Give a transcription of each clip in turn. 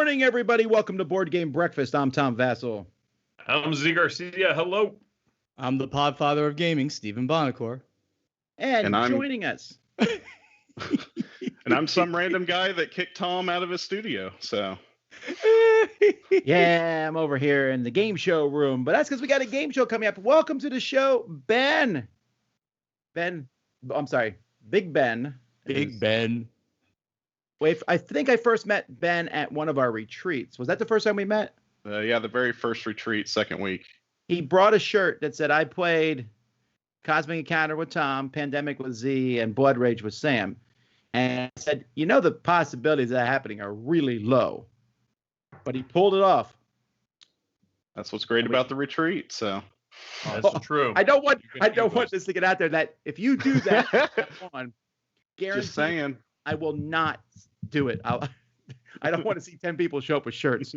morning, everybody. Welcome to Board Game Breakfast. I'm Tom Vassell. I'm Z Garcia. Hello. I'm the podfather of gaming, Stephen Bonacore. And joining us. And I'm some random guy that kicked Tom out of his studio, so. Yeah, I'm over here in the game show room, but that's because we got a game show coming up. Welcome to the show, Ben. I'm sorry, Big Ben. Big Ben. Wait, I think I first met Ben at one of our retreats. Was that the first time we met? Yeah, the very first retreat, second week. He brought a shirt that said, I played Cosmic Encounter with Tom, Pandemic with Z, and Blood Rage with Sam. And I said, you know, the possibilities of that happening are really low. But he pulled it off. That's what's great about the retreat, so. That's true. I don't want this to get out there that if you do that, one, guarantee Just saying. I will not do it. I don't want to see 10 people show up with shirts.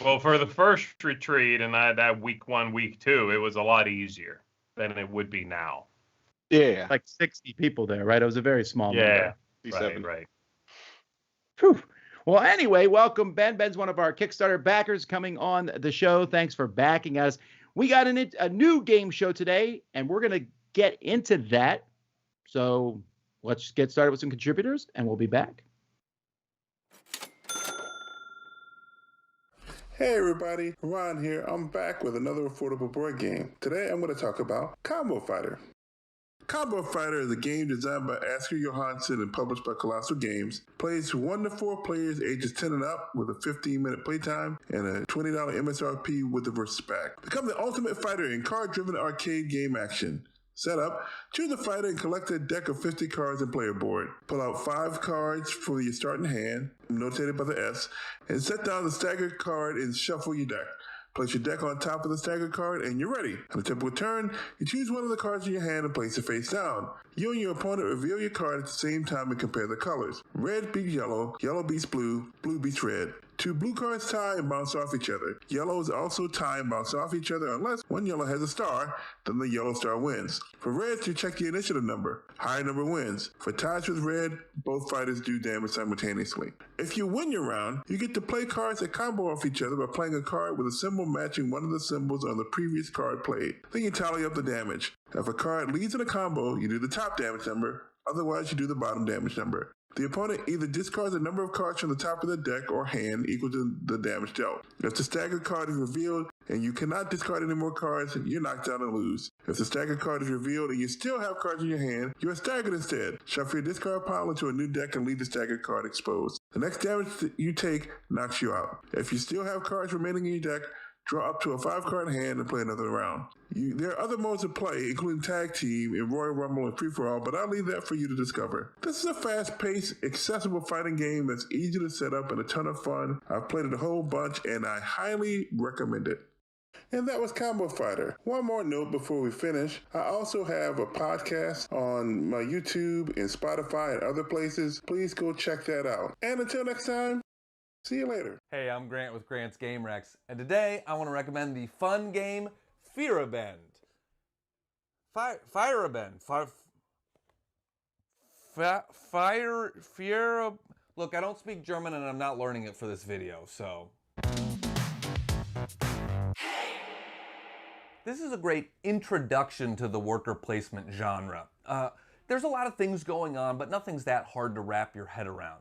Well, for the first retreat and that week 1, week 2, it was a lot easier than it would be now. Yeah. Like 60 people there, right? It was a very small number. Yeah, right. Whew. Well, anyway, welcome, Ben. Ben's one of our Kickstarter backers coming on the show. Thanks for backing us. We got a new game show today, and we're going to get into that. So let's get started with some contributors, and we'll be back. Hey everybody, Ron here. I'm back with another affordable board game. Today I'm going to talk about Combo Fighter. Combo Fighter is a game designed by Asker Johansson and published by Colossal Games. Plays 1 to 4 players ages 10 and up with a 15-minute playtime and a $20 MSRP with the versus pack. Become the ultimate fighter in card-driven arcade game action. Setup: choose a fighter and collect a deck of 50 cards and play a board. Pull out 5 cards for your starting hand, notated by the S, and set down the staggered card and shuffle your deck. Place your deck on top of the staggered card and you're ready. On a typical turn, you choose one of the cards in your hand and place it face down. You and your opponent reveal your card at the same time and compare the colors. Red beats yellow, yellow beats blue, blue beats red. 2 blue cards tie and bounce off each other. Yellows also tie and bounce off each other unless one yellow has a star, then the yellow star wins. For reds, you check the initiative number. Higher number wins. For ties with red, both fighters do damage simultaneously. If you win your round, you get to play cards that combo off each other by playing a card with a symbol matching one of the symbols on the previous card played. Then you tally up the damage. If a card leads in a combo, you do the top damage number. Otherwise, you do the bottom damage number. The opponent either discards a number of cards from the top of the deck or hand equal to the damage dealt. If the staggered card is revealed and you cannot discard any more cards, you're knocked out and lose. If the staggered card is revealed and you still have cards in your hand, you are staggered instead. Shuffle your discard pile into a new deck and leave the staggered card exposed. The next damage that you take knocks you out. If you still have cards remaining in your deck, draw up to a 5-card hand and play another round. There are other modes of play, including Tag Team and Royal Rumble and Free-For-All, but I'll leave that for you to discover. This is a fast-paced, accessible fighting game that's easy to set up and a ton of fun. I've played it a whole bunch and I highly recommend it. And that was Combo Fighter. One more note before we finish. I also have a podcast on my YouTube and Spotify and other places. Please go check that out. And until next time, see you later. Hey, I'm Grant with Grant's Game Rex, and today I want to recommend the fun game Fearabend. Look, I don't speak German and I'm not learning it for this video, so. This is a great introduction to the worker placement genre. There's a lot of things going on, but nothing's that hard to wrap your head around.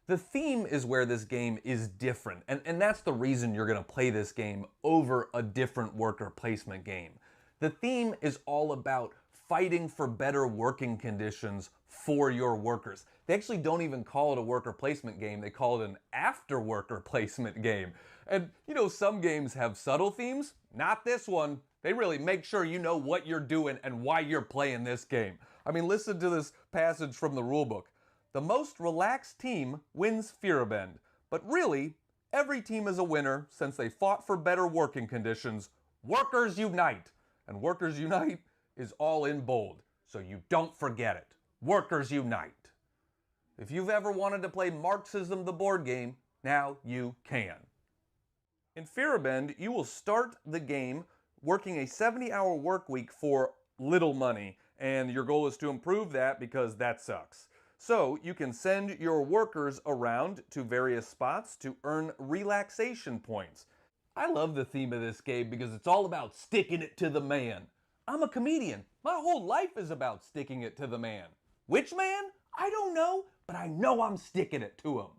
The theme is where this game is different, and that's the reason you're going to play this game over a different worker placement game. The theme is all about fighting for better working conditions for your workers. They actually don't even call it a worker placement game, they call it an after worker placement game. And you know, some games have subtle themes, not this one. They really make sure you know what you're doing and why you're playing this game. I mean, listen to this passage from the rulebook. The most relaxed team wins Fearabend, but really, every team is a winner since they fought for better working conditions. Workers unite! And Workers Unite is all in bold, so you don't forget it. Workers Unite. If you've ever wanted to play Marxism the board game, now you can. In Fearabend, you will start the game working a 70-hour work week for little money, and your goal is to improve that because that sucks. So you can send your workers around to various spots to earn relaxation points. I love the theme of this game because it's all about sticking it to the man. I'm a comedian. My whole life is about sticking it to the man. Which man? I don't know, but I know I'm sticking it to him.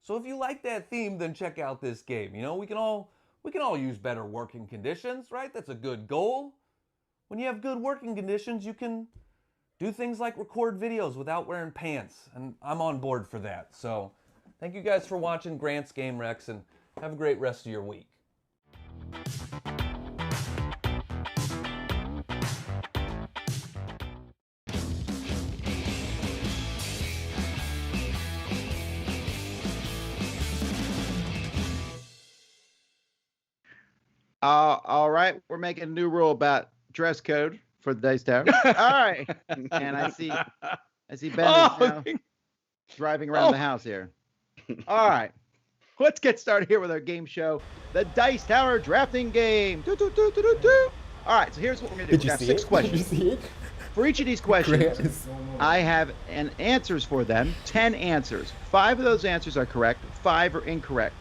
So if you like that theme, then check out this game. You know, we can all use better working conditions, right? That's a good goal. When you have good working conditions, you can do things like record videos without wearing pants, and I'm on board for that. So thank you guys for watching Grant's Game Rex, and have a great rest of your week. All right, we're making a new rule about dress code for the Dice Tower. All right, and I see Ben is now driving around the house here. All right, let's get started here with our game show, the Dice Tower drafting game. All right, so here's what we're gonna do. We have 6 questions. Did you see it? For each of these questions, I have answers for them. 10 answers. 5 of those answers are correct. 5 are incorrect.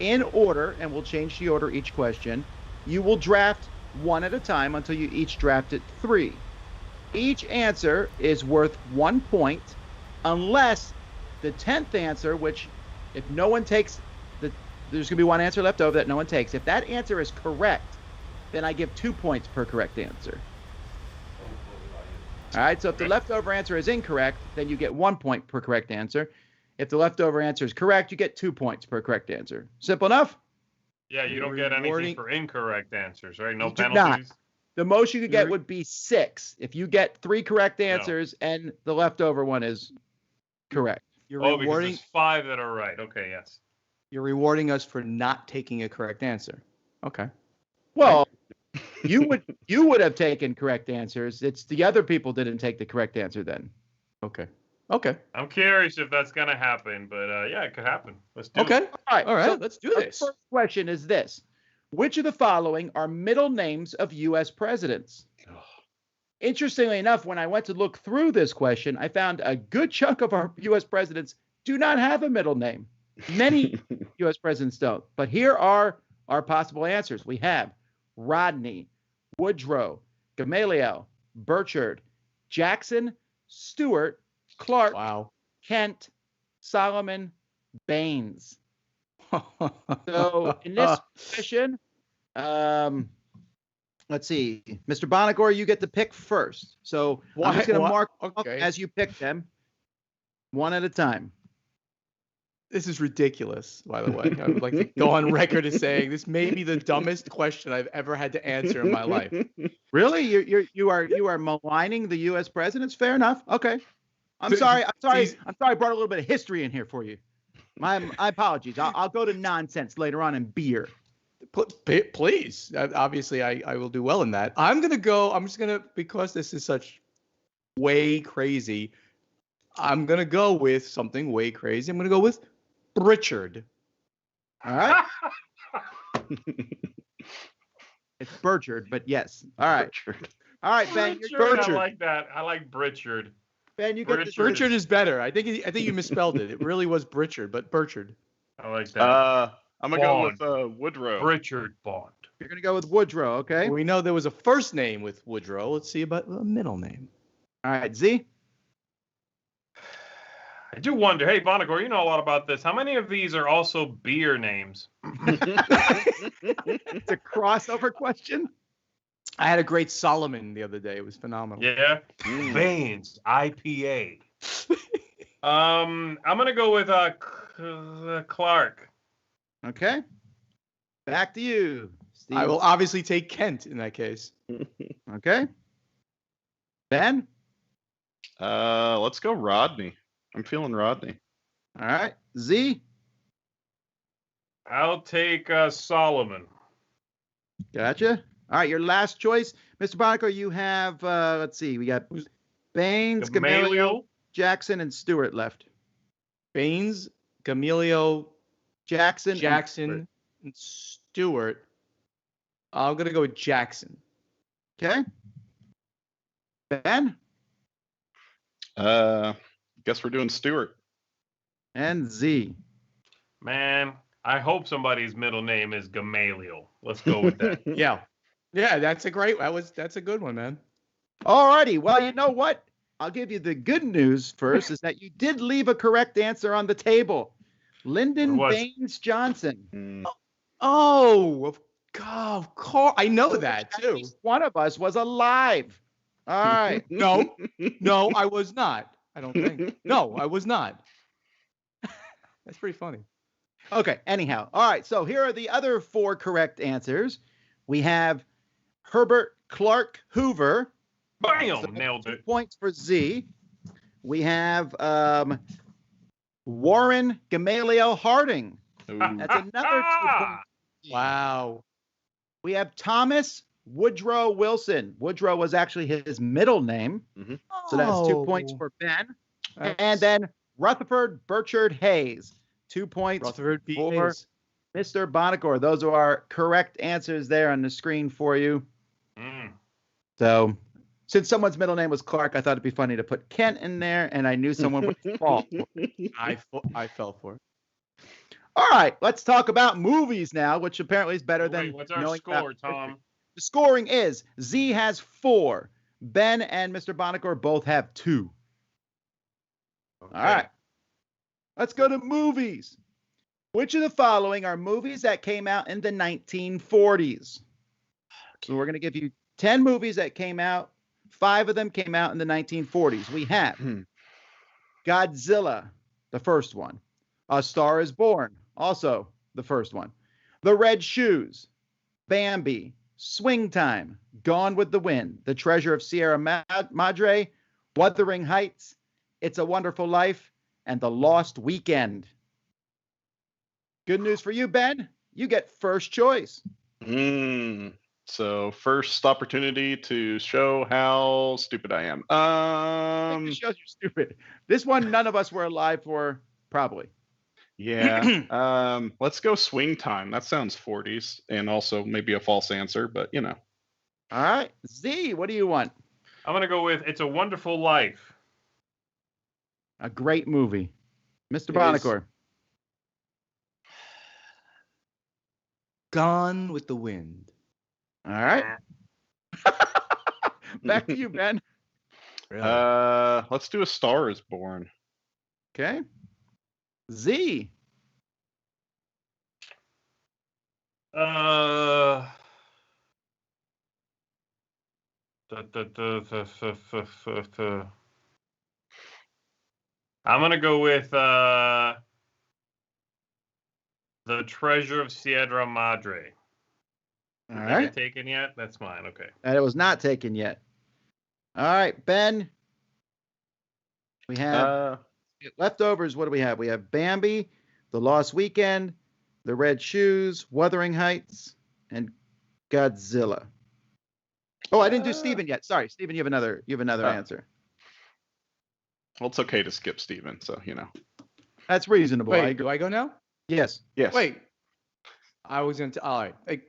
In order, and we'll change the order each question, you will draft 1 at a time until you each drafted 3. Each answer is worth 1 point unless the 10th answer, which if no one takes, there's going to be 1 answer left over that no one takes. If that answer is correct, then I give 2 points per correct answer. All right, so if the leftover answer is incorrect, then you get 1 point per correct answer. If the leftover answer is correct, you get 2 points per correct answer. Simple enough? Yeah, you don't get anything for incorrect answers, right? No You do penalties. not. The most you could get would be 6 if you get 3 correct answers and the leftover one is correct. Because there's 5 that are right. Okay, yes. You're rewarding us for not taking a correct answer. Okay. Well, you would have taken correct answers. It's the other people didn't take the correct answer then. Okay. Okay. I'm curious if that's going to happen, but yeah, it could happen. Let's do it. Okay. All right. So Let's do this. Our first question is this. Which of the following are middle names of U.S. presidents? Interestingly enough, when I went to look through this question, I found a good chunk of our U.S. presidents do not have a middle name. Many U.S. presidents don't. But here are our possible answers. We have Rodney, Woodrow, Gamaliel, Burchard, Jackson, Stewart, Clark, Kent, Solomon, Baines. So in this question, let's see. Mr. Bonagor, you get to pick first. So I'm just going to mark as you pick them, 1 at a time. This is ridiculous, by the way. I would like to go on record as saying this may be the dumbest question I've ever had to answer in my life. Really? You are maligning the U.S. presidents? Fair enough. Okay. I'm sorry. I brought a little bit of history in here for you. My apologies. I'll go to nonsense later on in beer. Please. Obviously, I will do well in that. I'm just going to, because this is such way crazy, I'm going to go with something way crazy. I'm going to go with Richard. All right. It's Burchard, but yes. All right. Burchard. All right, Ben. Burchard. I like that. I like Burchard. Ben, you get Burchard is better. I think you misspelled it. It really was Burchard, but Burchard. I like that. I'm gonna go with Woodrow. Richard Bond. You're gonna go with Woodrow, okay? We know there was a first name with Woodrow. Let's see about the middle name. All right, Z. I do wonder. Hey, Bonagor, you know a lot about this. How many of these are also beer names? It's a crossover question. I had a great Solomon the other day. It was phenomenal. Yeah. Baines, IPA. I'm gonna go with Clark. Okay. Back to you, Steve. I will obviously take Kent in that case. Okay. Ben. Let's go Rodney. I'm feeling Rodney. All right. Z. I'll take Solomon. Gotcha. All right, your last choice, Mr. Bonacor, you have, let's see, we got Baines, Gamaliel, Jackson, and Stewart left. Baines, Gamaliel, Jackson, and Stewart. I'm going to go with Jackson. Okay. Ben? I'm Guess we're doing Stewart. And Z. Man, I hope somebody's middle name is Gamaliel. Let's go with that. Yeah. Yeah, that's a good one, man. Alrighty. Well, you know what? I'll give you the good news first is that you did leave a correct answer on the table. Lyndon Baines Johnson. Oh, of course. I know that At too. least one of us was alive. All right. No, I was not. I don't think. No, I was not. That's pretty funny. Okay. Anyhow. All right. So here are the other 4 correct answers. We have Herbert Clark Hoover. Bam! So Nailed 2 it. points for Z. We have Warren Gamaliel Harding. That's another 2 points. Wow. We have Thomas Woodrow Wilson. Woodrow was actually his middle name. Mm-hmm. So that's 2 points for Ben. And then Rutherford Burchard Hayes. 2 points Rutherford B. for Hayes. Mr. Bonacor. Those are our correct answers there on the screen for you. So since someone's middle name was Clark, I thought it'd be funny to put Kent in there, and I knew someone would fall. I fell for it. All right, let's talk about movies now, which apparently is better than Wait, what's our knowing score, about Tom? The scoring is Z has 4. Ben and Mr. Bonacor both have 2. Okay. All right. Let's go to movies. Which of the following are movies that came out in the 1940s? So we're going to give you 10 movies that came out. 5 of them came out in the 1940s. We have Godzilla, the first one. A Star is Born, also the first one. The Red Shoes, Bambi, Swing Time, Gone with the Wind, The Treasure of Sierra Madre, Wuthering Heights, It's a Wonderful Life, and The Lost Weekend. Good news for you, Ben. You get first choice. So first opportunity to show how stupid I am. I think this shows you're stupid. This one, none of us were alive for, probably. Yeah. Let's go Swing Time. That sounds 40s, and also maybe a false answer, but you know. All right. Z, what do you want? I'm going to go with It's a Wonderful Life. A great movie. Mr. It Bonacor. Gone with the Wind. All right. Back to you, Ben. Really? Let's do A Star is Born. Okay. Z. I'm gonna go with The Treasure of Sierra Madre. All Is right. it taken yet? That's mine. Okay. And it was not taken yet. All right, Ben. We have leftovers. What do we have? We have Bambi, The Lost Weekend, The Red Shoes, Wuthering Heights, and Godzilla. Oh, I didn't do Steven yet. Sorry, Steven, you have another answer. Well, it's okay to skip Steven, so you know. That's reasonable. Wait, do I go now? Yes. Yes. Wait. I was going to. All right.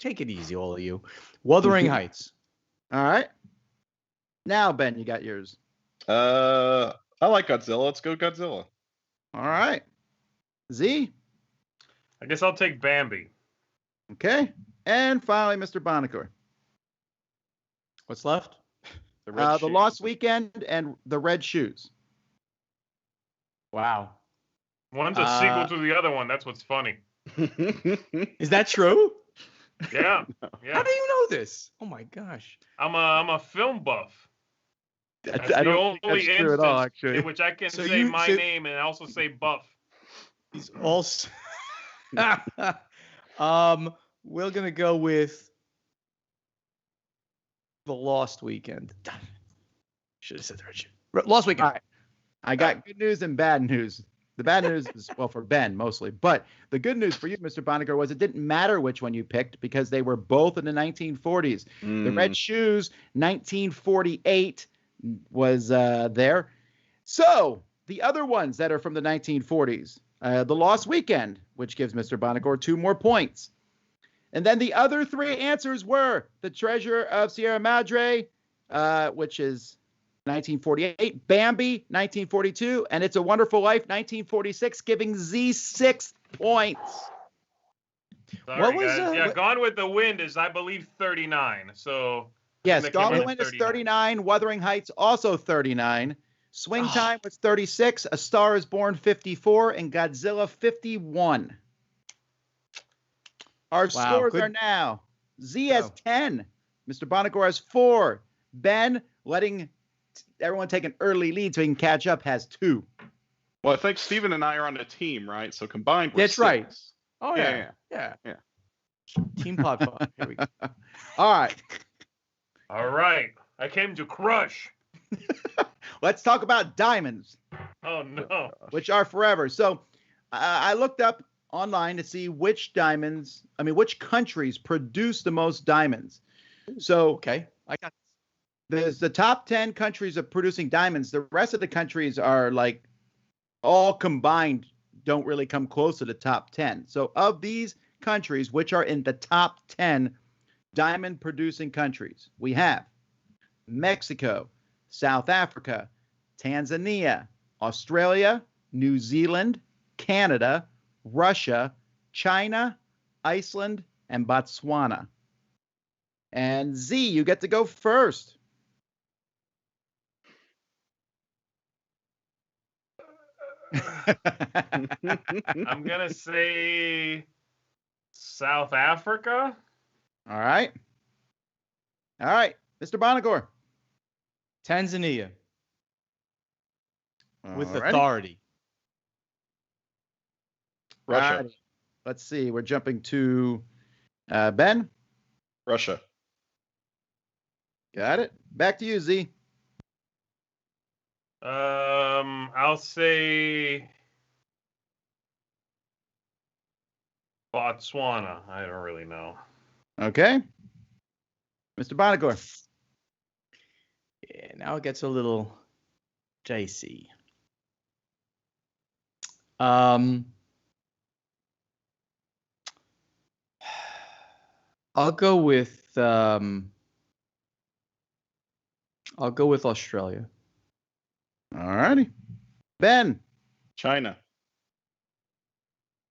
Take it easy, all of you. Wuthering Heights. All right. Now, Ben, you got yours. I like Godzilla. Let's go Godzilla. All right. Z. I guess I'll take Bambi. Okay. And finally, Mr. Bonacor. What's left? The Lost Weekend and The Red Shoes. Wow. One's a sequel to the other one. That's what's funny. Is that true? Yeah. How do you know this? Oh my gosh. I'm a film buff. That's I the don't think only that's true at all, instance actually. in which I can So say you- my so- name and also say buff. He's all. We're gonna go with The Lost Weekend. Should have said The Red Shoe. Lost Weekend. All right. I got good news and bad news. The bad news is, well, for Ben mostly, but the good news for you, Mr. Bonacor, was it didn't matter which one you picked because they were both in the 1940s. The Red Shoes, 1948 was there. So the other ones that are from the 1940s, The Lost Weekend, which gives Mr. Bonacor 2 more points. And then the other 3 answers were The Treasure of Sierra Madre, which is 1948. Bambi, 1942. And It's a Wonderful Life, 1946, giving Z 6 points. Sorry, What was, guys. what- Gone with the Wind is, I believe, 39. So Yes, that Gone came with in the Wind at is 39. Wuthering Heights also 39. Swing Oh. Time was 36. A Star is Born 54. And Godzilla 51. Our scores good. are now Z has Wow. 10. Mr. Bonagor has 4. Ben, letting everyone take an early lead so he can catch up, has 2. Well, I think Steven and I are on a team, right? So combined, we're That's 6. right. Oh, Yeah. yeah. Yeah. Team Pod Fun. Here we go. All right. All right. I came to crush. Let's talk about diamonds, Oh, no. which are forever. So I looked up online to see which countries produce the most diamonds. So Okay. I got there's the top 10 countries of producing diamonds. The rest of the countries are like all combined don't really come close to the top 10. So of these countries, which are in the top 10 diamond producing countries, we have Mexico, South Africa, Tanzania, Australia, New Zealand, Canada, Russia, China, Iceland, and Botswana. And Z, you get to go first. I'm going to say South Africa. All right. All right. Mr. Bonagor. Tanzania with Alrighty. authority. Russia. Alrighty. Let's see. We're jumping to Ben. Russia. Got it. Back to you, Z. I'll say Botswana. I don't really know. Okay. Mr. Bonagor. Yeah, now it gets a little dicey. I'll go with Australia. Alrighty. Ben. China.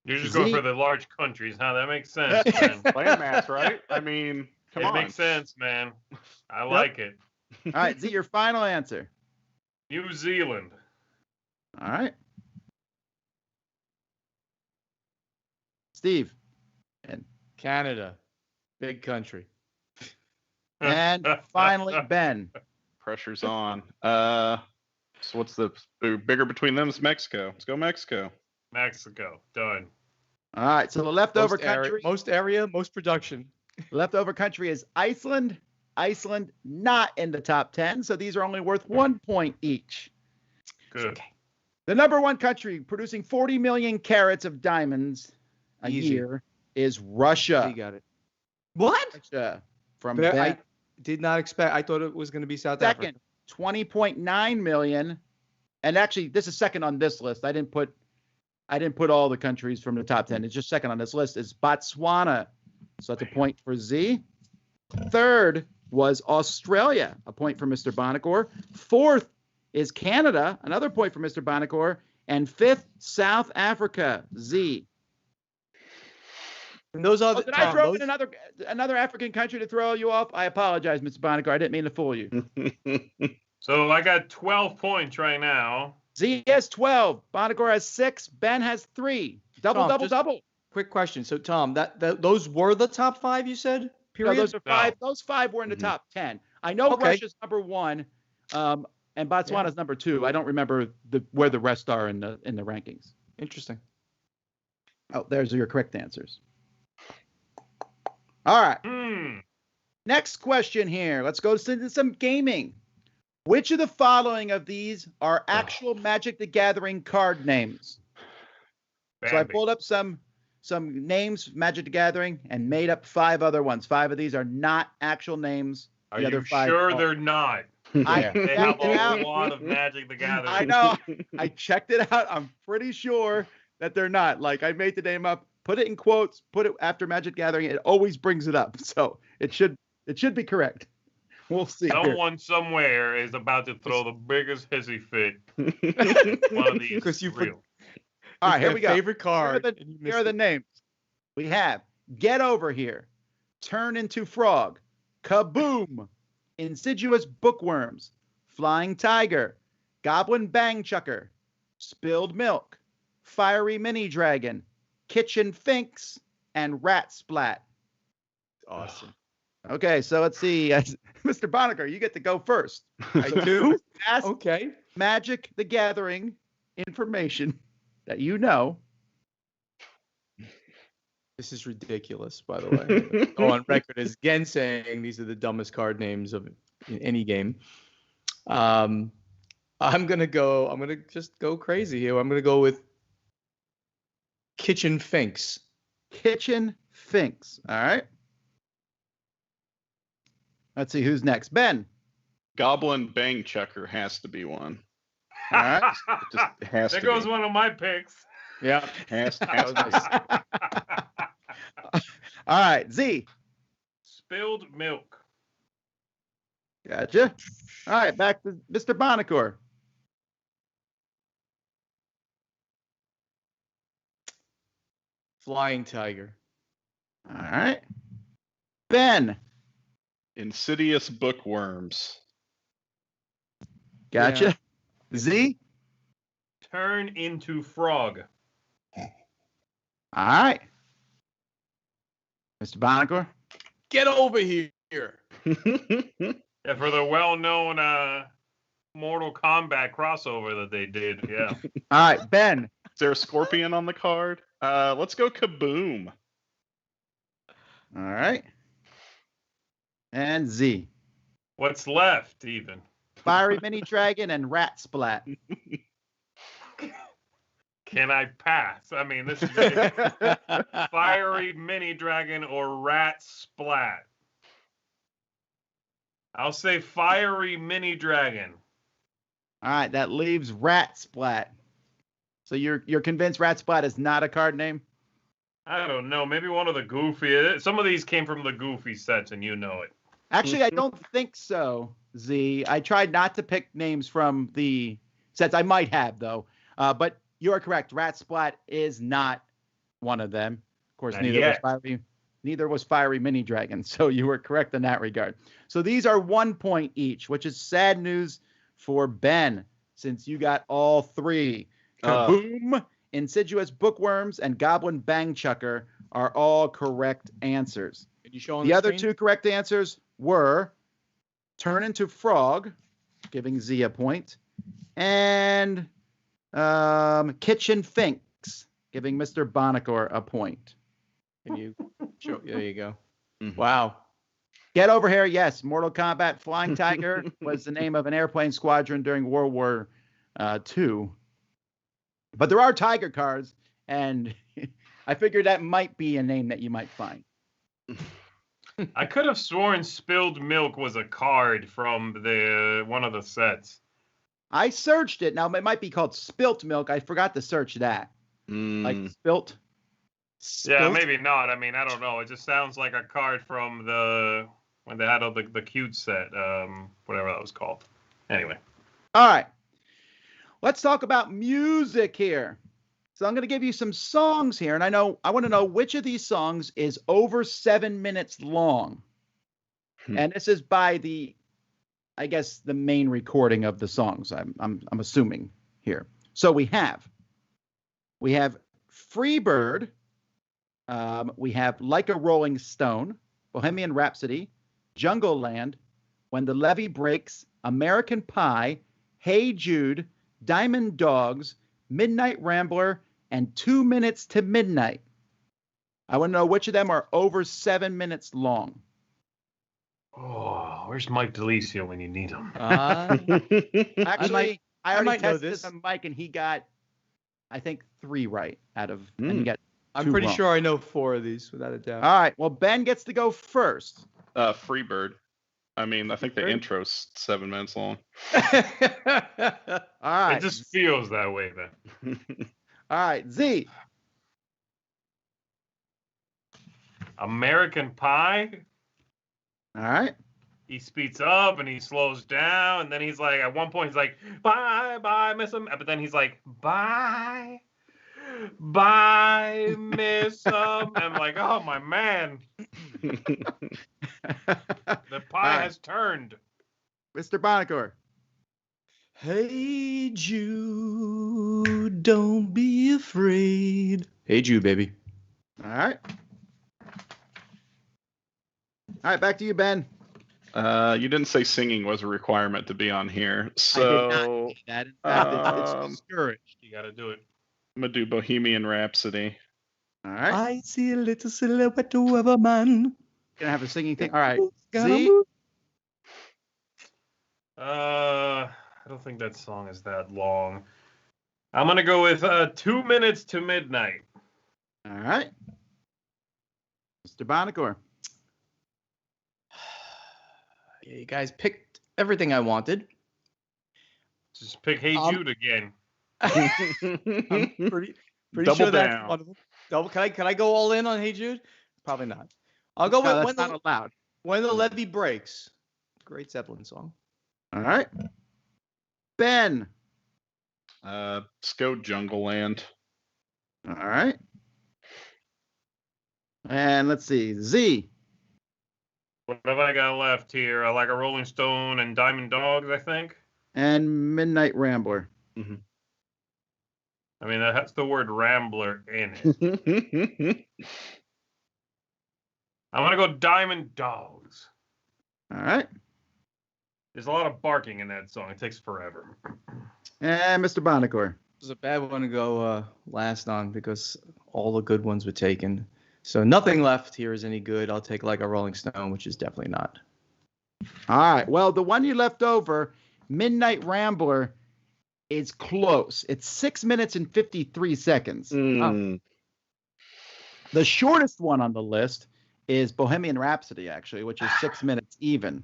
You're just Z. going for the large countries, huh? That makes sense, man. Landmass, right? I mean, come It on. makes sense, man. I like it. All right, Z, your final answer. New Zealand. All right. Steve. Canada, big country. And finally, Ben. Pressure's on. So what's the bigger between them is Mexico. Let's go Mexico. Mexico. Done. All right, so the leftover country. Most area, most production. Leftover country is Iceland. Iceland not in the top 10, so these are only worth 1 point each. Good. The number one country producing 40 million carats of diamonds a Easy. year is Russia. You got it. What? Russia from I Ben. did not expect. I thought it was going to be South Second, Africa. 20.9 million. And actually, this is second on this list. I didn't put all the countries from the top 10. It's just second on this list is Botswana. So that's a point for Z. Third was Australia, a point for Mr. Bonagor. Fourth is Canada, another point for Mr. Bonagor. And fifth, South Africa, Z. And those are Did I throw in another African country to throw you off? I apologize, Mr. Bonagor. I didn't mean to fool you. So I got 12 points right now. Z has 12. Bonagor has 6. Ben has 3. Double, Tom, double, just- double. Quick question. So Tom, those were the top 5 you said? No, Period. those are 5. No. Those 5 were in the Mhm. top 10. I know Okay. Russia's number 1, and Botswana's number 2. I don't remember where the rest are in the rankings. Interesting. Oh, there's your correct answers. All right. Next question here. Let's go to some gaming. Which of the following of these are actual Magic the Gathering card names? So I Bambi. pulled up some names, Magic the Gathering, and made up 5 other ones. 5 of these are not actual names. Are The you other 5 sure are. they're not? I Yeah. They have checked it a out. lot of Magic the Gathering. I know. I checked it out. I'm pretty sure that they're not. Like, I made the name up, put it in quotes, put it after Magic Gathering. It always brings it up. So it should be correct. We'll see. Someone somewhere is about to throw the biggest hissy fit. One of these Because you real. All right, here we go. Favorite card. Here are the names. We have Get Over Here, Turn Into Frog, Kaboom, Insidious Bookworms, Flying Tiger, Goblin Bang Chucker, Spilled Milk, Fiery Mini Dragon, Kitchen Finks, and Rat Splat. Awesome. Okay, so let's see. Mr. Bonacker, you get to go first. I do? Ask Okay. Magic the Gathering information that you know. This is ridiculous, by the way. Go on record as again saying these are the dumbest card names of in any game. I'm gonna just go crazy here. I'm gonna go with Kitchen Finks. Kitchen Finks. All right. Let's see who's next. Ben. Goblin Bang Chucker has to be one. All right. Just has There to goes be. one of my picks. Yeah. Has to All right. Z. Spilled milk. Gotcha. All right. Back to Mr. Bonacore. Flying Tiger. All right. Ben. Insidious Bookworms. Gotcha. Z. Turn into frog. All right. Mr. Bonacore. Get over here. Yeah, for the well-known Mortal Kombat crossover that they did. Yeah. All right. Ben. Is there a scorpion on the card? Let's go Kaboom. All right. And Z. What's left, even? Fiery Mini Dragon and Rat Splat. Can I pass? I mean, this is Fiery Mini Dragon or Rat Splat. I'll say Fiery Mini Dragon. All right, that leaves Rat Splat. So you're convinced Rat Splat is not a card name? I don't know. Maybe one of the Goofy. Some of these came from the Goofy sets, and you know it. Actually, I don't think so, Z. I tried not to pick names from the sets. I might have, though. But you're correct. Rat Splat is not one of them. Of course, neither was Fiery Mini Dragon. So you were correct in that regard. So these are 1 point each, which is sad news for Ben, since you got all three. Kaboom, Insidious Bookworms, and Goblin Bang Chucker are all correct answers. Can you show on The the other screen? two correct answers were Turn Into Frog, giving Z a point, and Kitchen Finks, giving Mr. Bonacore a point. Can you show? There you go. Mhm. Wow. Get Over Here, yes. Mortal Kombat Flying Tiger was the name of an airplane squadron during World War II. But there are Tiger cards, and I figured that might be a name that you might find. I could have sworn Spilled Milk was a card from one of the sets. I searched it. Now, it might be called Spilt Milk. I forgot to search that. Like Spilt. Yeah, maybe not. I mean, I don't know. It just sounds like a card from when they had the cute set, whatever that was called. Anyway. All right. Let's talk about music here. So I'm going to give you some songs here, and I want to know which of these songs is over 7 minutes long. And this is by the main recording of the songs. I'm assuming here. So we have Freebird. We have Like a Rolling Stone, Bohemian Rhapsody, Jungle Land, When the Levee Breaks, American Pie, Hey Jude, Diamond Dogs, Midnight Rambler, and 2 Minutes to Midnight. I want to know which of them are over 7 minutes long. Oh, where's Mike DeLisio when you need him? Actually, I already might know tested this. this on Mike, and he got, I think, 3 right out of, and he got I'm 2 pretty wrong. sure I know 4 of these without a doubt. All right, well, Ben gets to go first. Freebird. I mean, I think the Freebird? intro's 7 minutes long. All right. It just feels that way, then. All right, Z. American Pie? All right. he speeds up and he slows down, and then he's like, at one point he's like, bye, bye, miss him. But then he's like, bye, bye, miss him. And I'm like, oh my man, the pie has turned. Mr. Bonacor. Hey Jude, don't be afraid. Hey Jude, baby. All right. All right, back to you, Ben. You didn't say singing was a requirement to be on here, so I did not say that. In fact, it's discouraged. You got to do it. I'm gonna do Bohemian Rhapsody. All right. I see a little silhouette of a man. Gonna have a singing thing. All right. Gonna Z. move. I don't think that song is that long. I'm gonna go with 2 minutes to midnight. All right. Mr. Bonacor. Yeah, you guys picked everything I wanted. Just pick Hey Jude again. I'm pretty Double sure that's down. one of them. Double. Can I go all in on Hey Jude? Probably not. I'll go No, with that's not allowed. When the Levee Breaks. Great Zeppelin song. All right. Ben. Let's go Jungle Land. All right. And let's see. Z. What have I got left here? I like a Rolling Stone and Diamond Dogs, I think. And Midnight Rambler. Mm-hmm. I mean, that has the word Rambler in it. I'm going to go Diamond Dogs. All right. There's a lot of barking in that song. It takes forever. And Mr. Bonacor. This is a bad one to go last on because all the good ones were taken. So nothing left here is any good. I'll take like a Rolling Stone, which is definitely not. All right. Well, the one you left over, Midnight Rambler, is close. It's 6 minutes and 53 seconds. Mm. The shortest one on the list is Bohemian Rhapsody, actually, which is 6 minutes even.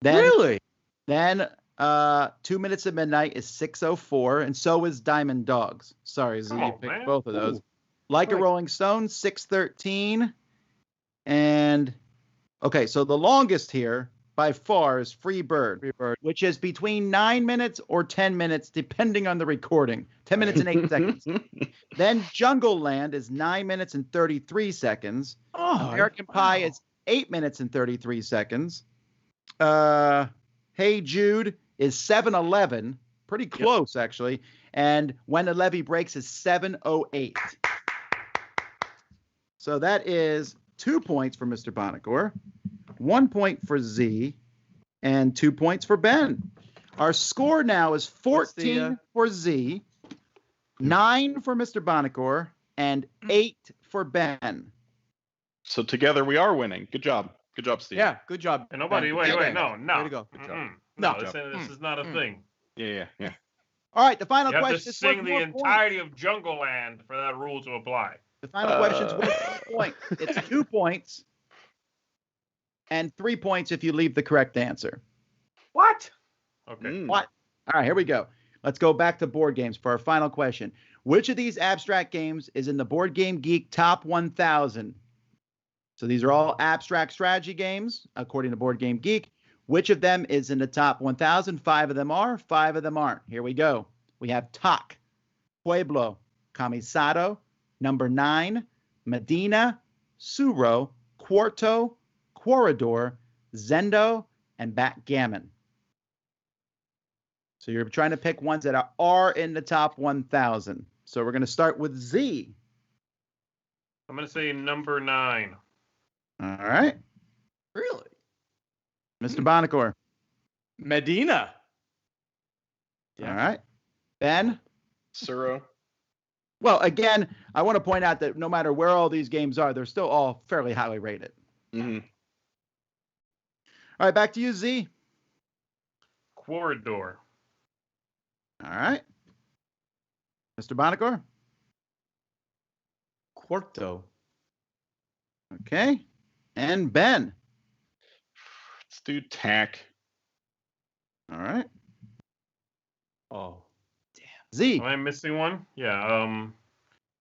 Then, Really? Then 2 minutes at midnight is 6:04, and so is Diamond Dogs. Sorry, Z, you picked both of those. Ooh. Like a Rolling Stone, 6:13. And okay, so the longest here by far is Free Bird, which is between 9 minutes or 10 minutes, depending on the recording. 10 minutes and 8 seconds. Then Jungle Land is 9 minutes and 33 seconds. Oh, American Pie is 8 minutes and 33 seconds. Hey Jude is 7:11, pretty close actually. And When the Levee Breaks is 7:08. So that is 2 points for Mr. Bonacor, 1 point for Z, and 2 points for Ben. Our score now is 14 for Z, 9 for Mr. Bonacor, and 8 for Ben. So together we are winning. Good job. Good job, Steve. Yeah, good job. And nobody, Ben. wait, Ben. no. Way to go. Good job. No, No. this is not a thing. Yeah. All right, the final You have question to is sing worth the more entirety of Jungle Land for that rule to apply. The final question is worth 1 point. It's 2 points and 3 points if you leave the correct answer. What? Okay. What? All right, here we go. Let's go back to board games for our final question. Which of these abstract games is in the Board Game Geek Top 1000? So these are all abstract strategy games, according to Board Game Geek. Which of them is in the top 1,000? 5 of them are, 5 of them aren't. Here we go. We have Tak, Pueblo, Camisado, Number 9, Medina, Suro, Quarto, Corridor, Zendo, and Backgammon. So you're trying to pick ones that are in the top 1,000. So we're going to start with Z. I'm going to say number 9. All right. Really? Mr. Bonacor. Medina. All right. Ben? Suro. Well, again, I want to point out that no matter where all these games are, they're still all fairly highly rated. Mm-hmm. All right, back to you, Z. Corridor. All right. Mr. Bonacor? Quarto. Okay. And Ben? Let's do Tak. All right. Oh. Z. Am I missing one? Yeah.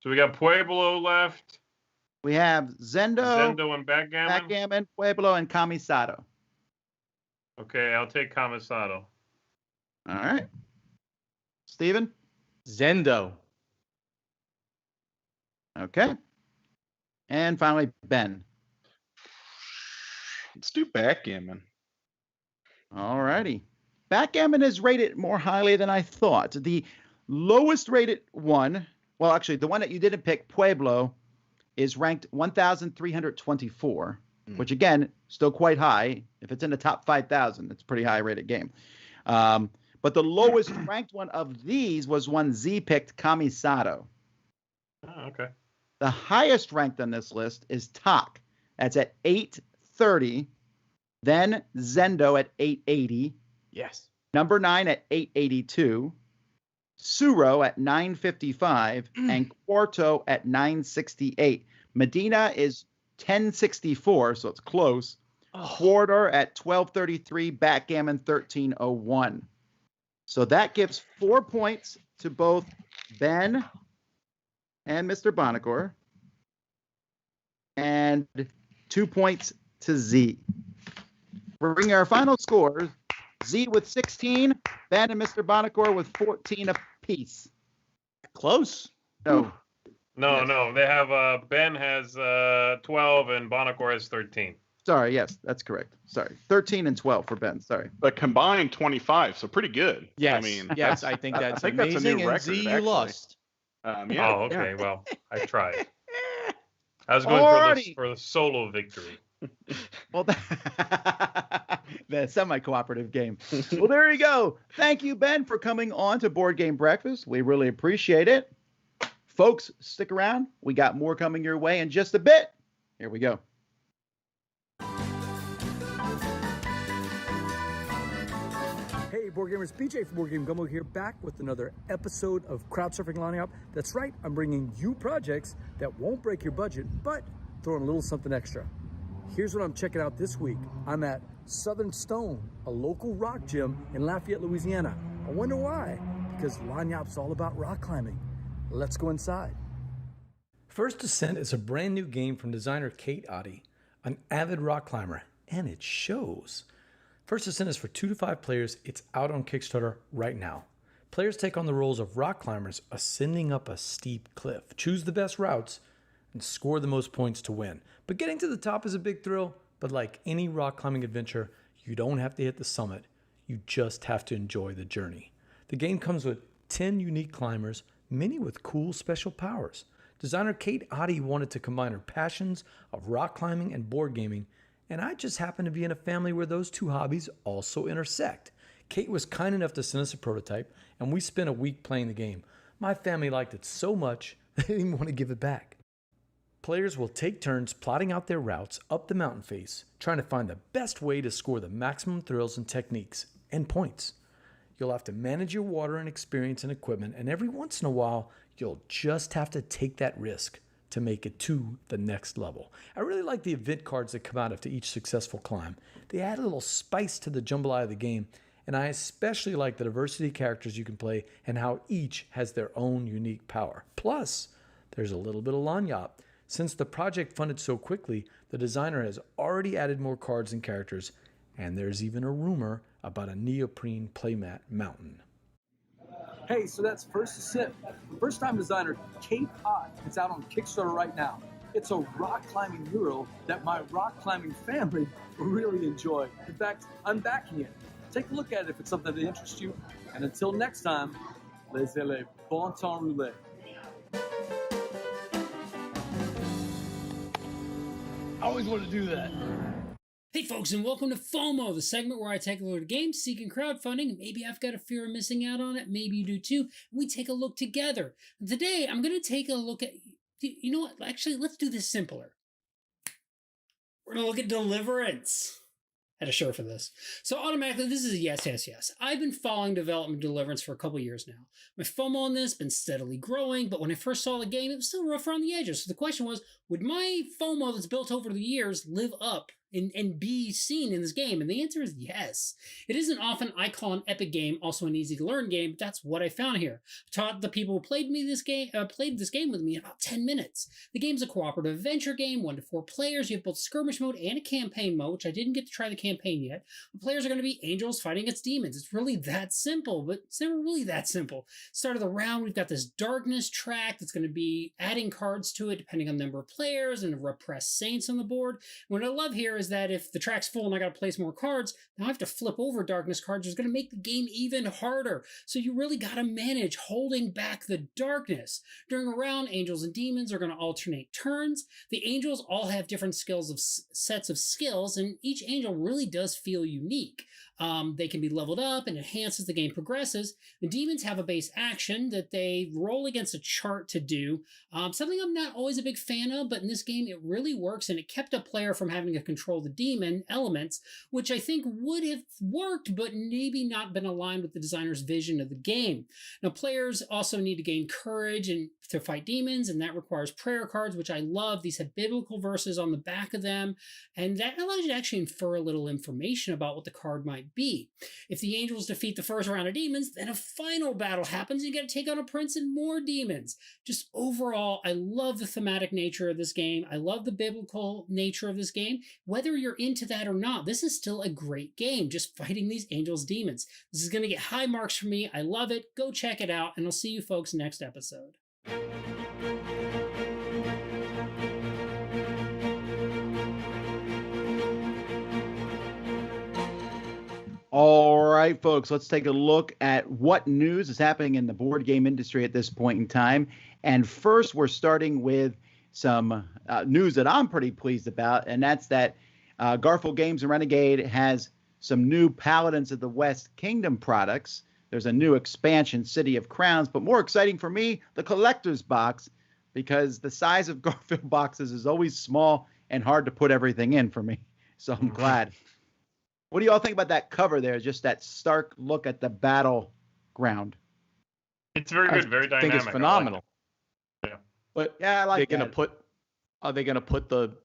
So we got Pueblo left. We have Zendo, And Backgammon. Backgammon, Pueblo, and Camisado. Okay, I'll take Kamisado. All right. Steven? Zendo. Okay. And finally, Ben. Let's do backgammon. All righty. Backgammon is rated more highly than I thought. The lowest rated one, well, actually, the one that you didn't pick, Pueblo, is ranked 1,324, which, again, still quite high. If it's in the top 5,000, it's a pretty high rated game. But the lowest ranked one of these was one Z picked, Kamisado. Oh, okay. The highest ranked on this list is Tak. That's at 830. Then Zendo at 880. Yes. Number 9 at 882. Suro at 955. And Quarto at 968. Medina is 1064, so it's close. Quarter at 1233. Backgammon 1301. So that gives 4 points to both Ben and Mr. Bonacor, and 2 points to Z. We're bringing our final scores. Z with 16, Ben and Mr. Bonacor with 14 apiece. Close. No. No. They have Ben has 12 and Bonacor has 13. Sorry, yes, that's correct. Sorry. 13 and 12 for Ben. Sorry. But combined 25, so pretty good. Yes. I mean, yes, I think that's I think that's a amazing. new And record, Z, you actually. lost. Yeah. Oh, okay. Well, I tried. I was going for the solo victory. Well, the semi-cooperative game. Well, there you go. Thank you, Ben, for coming on to Board Game Breakfast. We really appreciate it. Folks, stick around. We got more coming your way in just a bit. Here we go. Hey, Board Gamers, BJ from Board Game Gumbo here, back with another episode of Crowdsurfing Lining Up. That's right, I'm bringing you projects that won't break your budget, but throw in a little something extra. Here's what I'm checking out this week. I'm at Southern Stone, a local rock gym in Lafayette, Louisiana. I wonder why? Because Lanyap's all about rock climbing. Let's go inside. First Ascent is a brand new game from designer Kate Oddie, an avid rock climber, and it shows. First Ascent is for 2 to 5 players. It's out on Kickstarter right now. Players take on the roles of rock climbers ascending up a steep cliff, choose the best routes, and score the most points to win. But getting to the top is a big thrill, but like any rock climbing adventure, you don't have to hit the summit. You just have to enjoy the journey. The game comes with 10 unique climbers, many with cool special powers. Designer Kate Oddie wanted to combine her passions of rock climbing and board gaming, and I just happen to be in a family where those two hobbies also intersect. Kate was kind enough to send us a prototype, and we spent a week playing the game. My family liked it so much, they didn't even want to give it back. Players will take turns plotting out their routes up the mountain face, trying to find the best way to score the maximum thrills and techniques, and points. You'll have to manage your water and experience and equipment, and every once in a while, you'll just have to take that risk to make it to the next level. I really like the event cards that come out after each successful climb. They add a little spice to the jambalaya of the game, and I especially like the diversity of characters you can play and how each has their own unique power. Plus, there's a little bit of lanyap. Since the project funded so quickly, the designer has already added more cards and characters, and there's even a rumor about a neoprene playmat mountain. Hey, so that's First Ascent. First-time designer Kate Oddie. It's out on Kickstarter right now. It's a rock climbing mural that my rock climbing family will really enjoy. In fact, I'm backing it. Take a look at it if it's something that interests you. And until next time, laissez-les bon temps rouler. I always wanted to do that. Hey folks, and welcome to FOMO, the segment where I take a look at games seeking crowdfunding. Maybe I've got a fear of missing out on it, maybe you do too. We take a look together. And today, I'm going to take a look at, you know what, actually, let's do this simpler. We're going to look at Deliverance. Had a shirt for this. So automatically, this is a yes. I've been following development of Deliverance for a couple years now. My FOMO on this has been steadily growing, but when I first saw the game, it was still rough around the edges. So the question was, would my FOMO that's built over the years live up and be seen in this game? And the answer is yes. It isn't often I call an epic game also an easy to learn game, but that's what I found here. I taught the people who played this game with me in about 10 minutes. The game's a cooperative adventure game, 1 to 4 players. You have both skirmish mode and a campaign mode, which I didn't get to try the campaign yet. The players are going to be angels fighting against demons. It's really that simple, but it's never really that simple. Start of the round, we've got this darkness track that's going to be adding cards to it depending on the number of players and repressed saints on the board. What I love here is that if the track's full and I got to place more cards, now I have to flip over darkness cards, which is going to make the game even harder. So you really got to manage holding back the darkness. During a round, angels and demons are going to alternate turns. The angels all have different sets of skills, and each angel really does feel unique. They can be leveled up and enhanced as the game progresses. The demons have a base action that they roll against a chart to do. Something I'm not always a big fan of, but in this game it really works, and it kept a player from having to control the demon elements, which I think would have worked, but maybe not been aligned with the designer's vision of the game. Now, players also need to gain courage and to fight demons, and that requires prayer cards, which I love. These have biblical verses on the back of them, and that allows you to actually infer a little information about what the card might be. If the angels defeat the first round of demons, then a final battle happens, and you got to take on a prince and more demons. Just overall, I love the thematic nature of this game. I love the biblical nature of this game. Whether you're into that or not, this is still a great game, just fighting these angels, demons. This is going to get high marks from me. I love it. Go check it out, and I'll see you folks next episode. All right, folks, let's take a look at what news is happening in the board game industry at this point in time. And first, we're starting with some news that I'm pretty pleased about, and that's that Garfield Games and Renegade has some new Paladins of the West Kingdom products. There's a new expansion, City of Crowns, but more exciting for me, the collector's box, because the size of Garfield boxes is always small and hard to put everything in for me. So I'm glad. What do you all think about that cover there? Just that stark look at the battleground. It's very good, very dynamic. I think it's phenomenal. Yeah. But yeah, I like are they gonna put the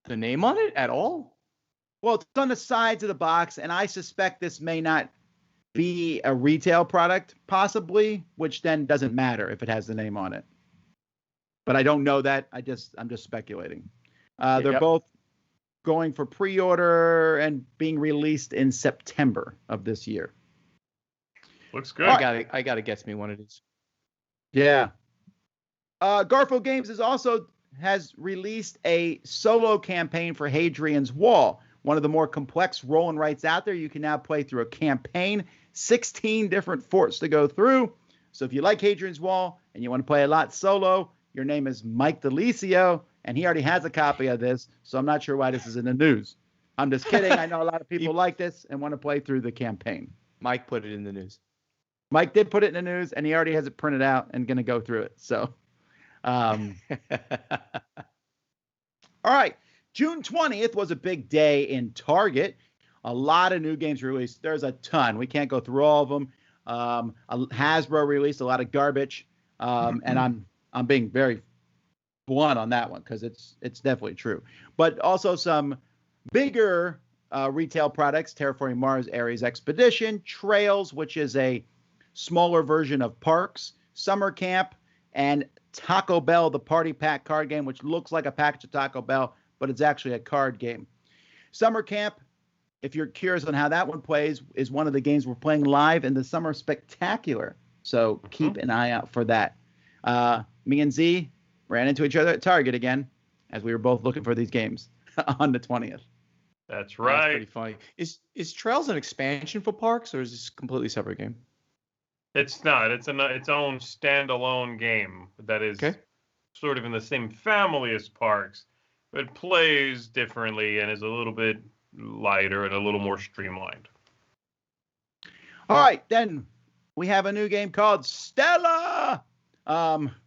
name on it at all? Well, it's on the sides of the box, and I suspect this may not be a retail product, possibly, which then doesn't matter if it has the name on it. But I don't know that. I'm just speculating. They're both going for pre-order and being released in September of this year. Looks good. I gotta guess me one of these. Yeah. Garfield Games has released a solo campaign for Hadrian's Wall, one of the more complex roll and writes out there. You can now play through a campaign, 16 different forts to go through. So if you like Hadrian's Wall and you want to play a lot solo, your name is Mike DeLisio, and he already has a copy of this, so I'm not sure why this is in the news. I'm just kidding. I know a lot of people like this and want to play through the campaign. Mike put it in the news. Mike did put it in the news, and he already has it printed out and going to go through it. So, all right. June 20th was a big day in Target. A lot of new games released. There's a ton. We can't go through all of them. Hasbro released a lot of garbage, and I'm being very blunt on that one because it's definitely true. But also some bigger retail products: Terraforming Mars, Ares Expedition, Trails, which is a smaller version of Parks, Summer Camp, and Taco Bell, the Party Pack card game, which looks like a package of Taco Bell, but it's actually a card game. Summer Camp, if you're curious on how that one plays, is one of the games we're playing live in the Summer Spectacular. So keep an eye out for that. Me and Z ran into each other at Target again as we were both looking for these games on the 20th. That's right. That's pretty funny. Is Trails an expansion for Parks, or is this a completely separate game? It's not. It's its own standalone game that is sort of in the same family as Parks, but plays differently and is a little bit lighter and a little more streamlined. All right, then we have a new game called Stella.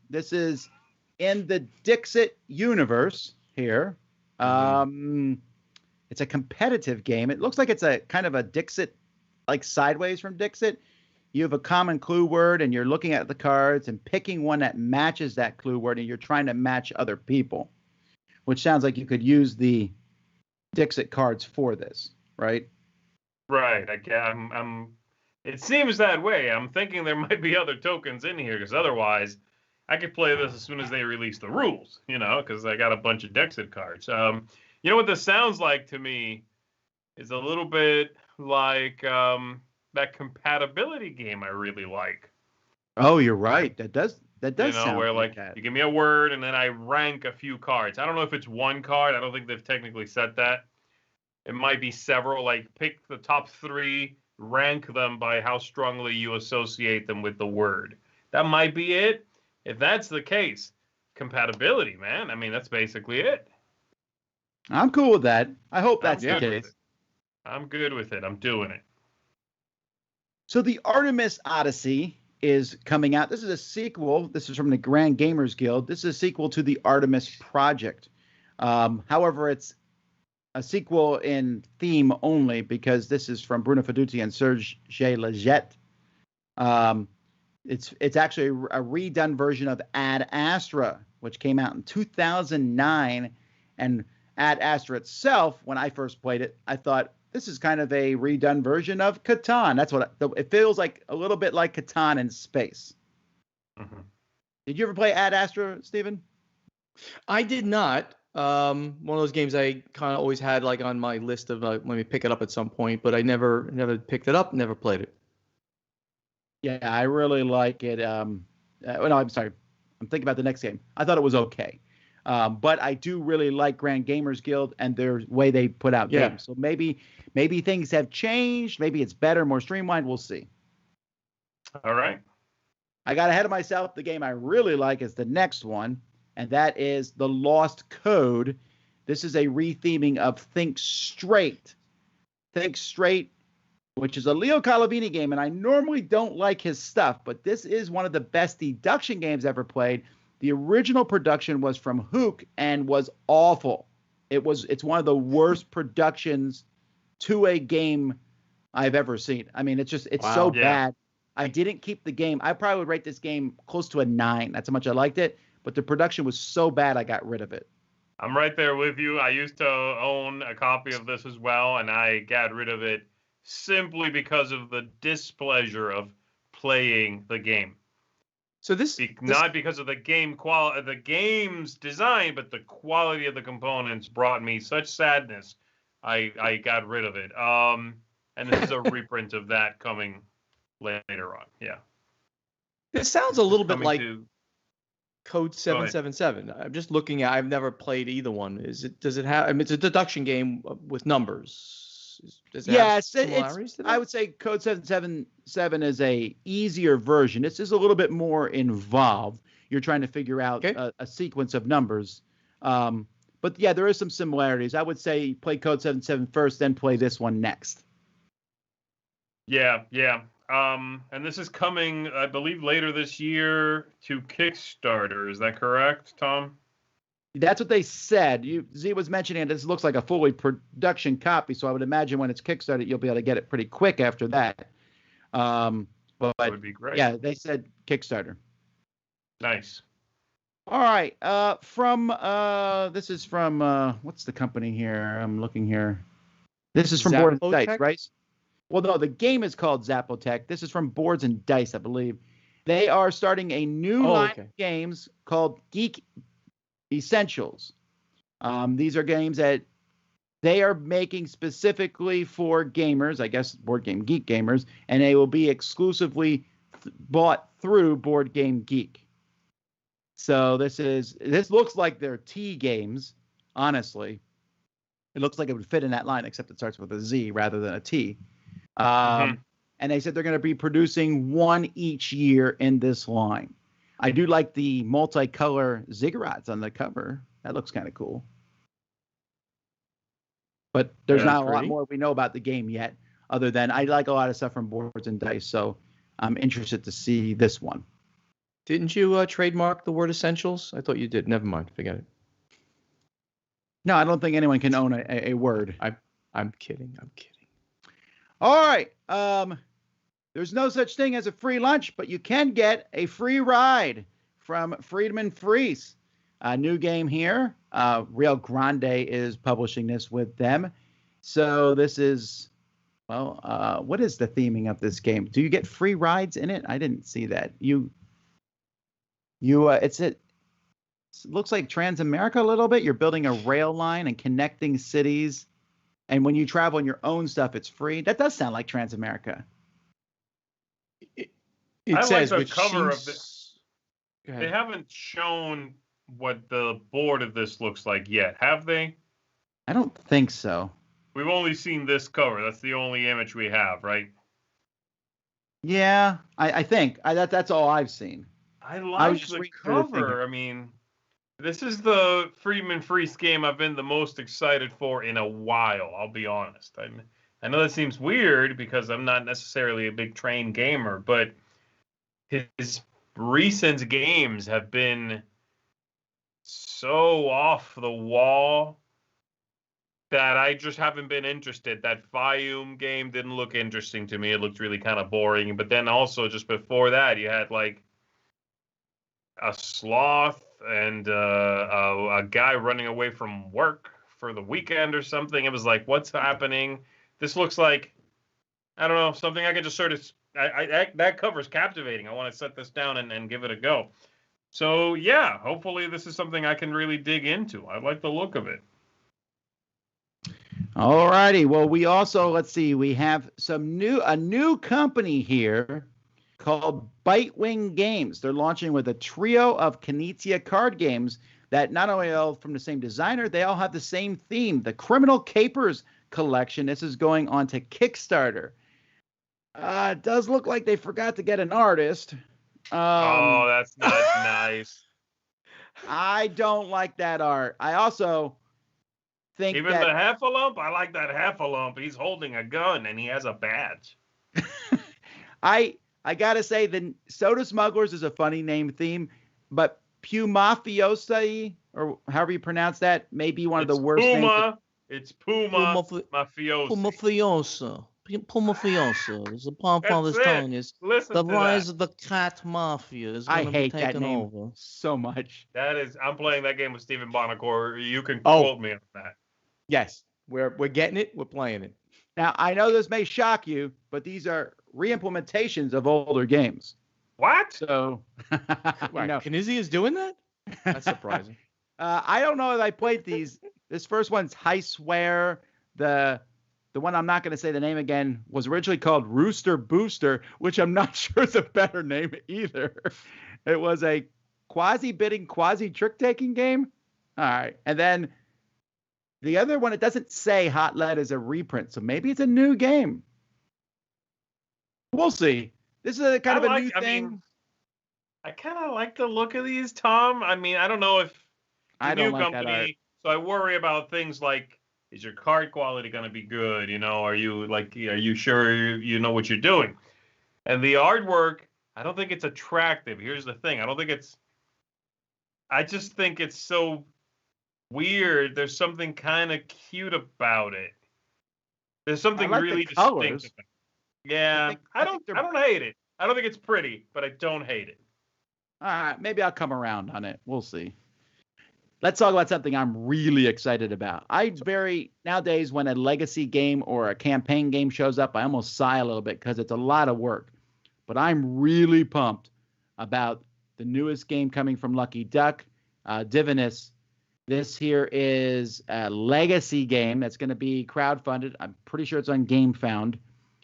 This is in the Dixit universe here. It's a competitive game. It looks like it's a kind of a Dixit, like sideways from Dixit. You have a common clue word, and you're looking at the cards and picking one that matches that clue word, and you're trying to match other people, which sounds like you could use the Dixit cards for this, right? Right. It seems that way. I'm thinking there might be other tokens in here because otherwise, I could play this as soon as they release the rules. Because I got a bunch of Dixit cards. You know what this sounds like to me is a little bit like that compatibility game I really like. Oh, you're right. That does sound where like that. You give me a word and then I rank a few cards. I don't know if it's one card. I don't think they've technically set that. It might be several. Like pick the top 3, rank them by how strongly you associate them with the word. That might be it. If that's the case, compatibility, man. I mean, that's basically it. I'm cool with that. I hope that's the case. I'm good with it. I'm doing it. So the Artemis Odyssey is coming out. This is a sequel. This is from the Grand Gamers Guild. This is a sequel to the Artemis Project. However, it's a sequel in theme only because this is from Bruno Feduzzi and Serge Leggett. It's actually a redone version of Ad Astra, which came out in 2009. And Ad Astra itself, when I first played it, I thought this is kind of a redone version of Catan. That's what it feels like, a little bit like Catan in space. Mm-hmm. Did you ever play Ad Astra, Stephen? I did not. One of those games I kind of always had like on my list of let me pick it up at some point, but I never picked it up, never played it. Yeah, I really like it. No, I'm sorry. I'm thinking about the next game. I thought it was okay. But I do really like Grand Gamers Guild and their way they put out games. So maybe things have changed. Maybe it's better, more streamlined. We'll see. All right. I got ahead of myself. The game I really like is the next one, and that is The Lost Code. This is a retheming of Think Straight. Think Straight, which is a Leo Calavini game, and I normally don't like his stuff, but this is one of the best deduction games ever played. The original production was from Hook and was awful. It's one of the worst productions to a game I've ever seen. I mean, it's so bad. I didn't keep the game. I probably would rate this game close to a 9. That's how much I liked it. But the production was so bad, I got rid of it. I'm right there with you. I used to own a copy of this as well, and I got rid of it simply because of the displeasure of playing the game. So not because of the game quality, the game's design, but the quality of the components brought me such sadness. I got rid of it. And this is a reprint of that coming later on. Yeah. This sounds a little bit like Code 777. I'm just looking at. I've never played either one. Does it have? I mean, it's a deduction game with numbers. I would say Code 777 is a easier version. This is a little bit more involved. You're trying to figure out a sequence of numbers. But yeah, there is some similarities. I would say play Code 77 first, then play this one next. Yeah. And this is coming, I believe, later this year to Kickstarter. Is that correct, Tom? That's what they said. Z was mentioning it. This looks like a fully production copy, so I would imagine when it's Kickstarter, you'll be able to get it pretty quick after that. But that would be great. Yeah, they said Kickstarter. Nice. All right. This is from what's the company here? I'm looking here. This is from Boards and Dice, right? Well, no, the game is called Zapotec. This is from Boards and Dice, I believe. They are starting a new line of games called Geek Essentials. These are games that they are making specifically for gamers, I guess Board Game Geek gamers, and they will be exclusively bought through Board Game Geek. So this looks like they're T games, honestly. It looks like it would fit in that line, except it starts with a Z rather than a T. And they said they're going to be producing one each year in this line. I do like the multicolor ziggurats on the cover. That looks kind of cool. But there's not a lot more we know about the game yet, other than I like a lot of stuff from Boards and Dice, so I'm interested to see this one. Didn't you trademark the word essentials? I thought you did. Never mind. Forget it. No, I don't think anyone can own a word. I'm kidding. All right. There's no such thing as a free lunch, but you can get a free ride from Friedman Freeze. A new game here. Real Grande is publishing this with them. So this is, well, what is the theming of this game? Do you get free rides in it? I didn't see that. It looks like Transamerica a little bit. You're building a rail line and connecting cities. And when you travel on your own stuff, it's free. That does sound like Transamerica. I says, like the which cover seems... of this. They haven't shown what the board of this looks like yet, have they? I don't think so. We've only seen this cover. That's the only image we have, right? Yeah, I think that's all I've seen. I like the cover. I mean, this is the Friedman Freeze game I've been the most excited for in a while, I'll be honest. I know that seems weird because I'm not necessarily a big train gamer, but his recent games have been so off the wall that I just haven't been interested. That Fayum game didn't look interesting to me. It looked really kind of boring. But then also just before that, you had like a sloth and a guy running away from work for the weekend or something. It was like, what's happening? This looks like, I don't know, something I could just sort of, that cover's captivating. I want to set this down and give it a go. So yeah, hopefully this is something I can really dig into. I like the look of it. All righty. Well, we also, let's see, we have a new company here called Bitewing Games. They're launching with a trio of Knizia card games that not only are all from the same designer, they all have the same theme, the Criminal Capers collection. This is going on to Kickstarter. It does look like they forgot to get an artist. Oh, that's not nice. I don't like that art. I also think even the Heffalump, I like that Heffalump. He's holding a gun and he has a badge. I gotta say, the Soda Smugglers is a funny name theme, but Pumafiosi, or however you pronounce that, may be one of the worst names. It's Puma Mafiosi. Pumafioso. Pumafioso. The Pom-Father's telling us the rise of the cat mafia is going to be taken over. So much. I'm playing that game with Stephen Bonacore. You can quote me on that. Yes, we're getting it. We're playing it. Now, I know this may shock you, but these are re-implementations of older games. What? So, Knizia is doing that? That's surprising. I don't know if I played these. This first one's Heisware. The one I'm not going to say the name again was originally called Rooster Booster, which I'm not sure is a better name either. It was a quasi-bidding, quasi-trick-taking game. All right. And then the other one, it doesn't say Hot Lead is a reprint, so maybe it's a new game. We'll see. This is a kind of a new thing. I kind of like the look of these, Tom. I mean, I don't know if I don't like that art. So I worry about things like, is your card quality going to be good? You know, are you sure you know what you're doing? And the artwork, I don't think it's attractive. Here's the thing. I just think it's so weird. There's something kind of cute about it. There's something really distinct about it. Yeah, I don't hate it. I don't think it's pretty, but I don't hate it. All right, maybe I'll come around on it. We'll see. Let's talk about something I'm really excited about. Nowadays, when a legacy game or a campaign game shows up, I almost sigh a little bit because it's a lot of work. But I'm really pumped about the newest game coming from Lucky Duck, Divinus. This here is a legacy game that's going to be crowdfunded. I'm pretty sure it's on GameFound.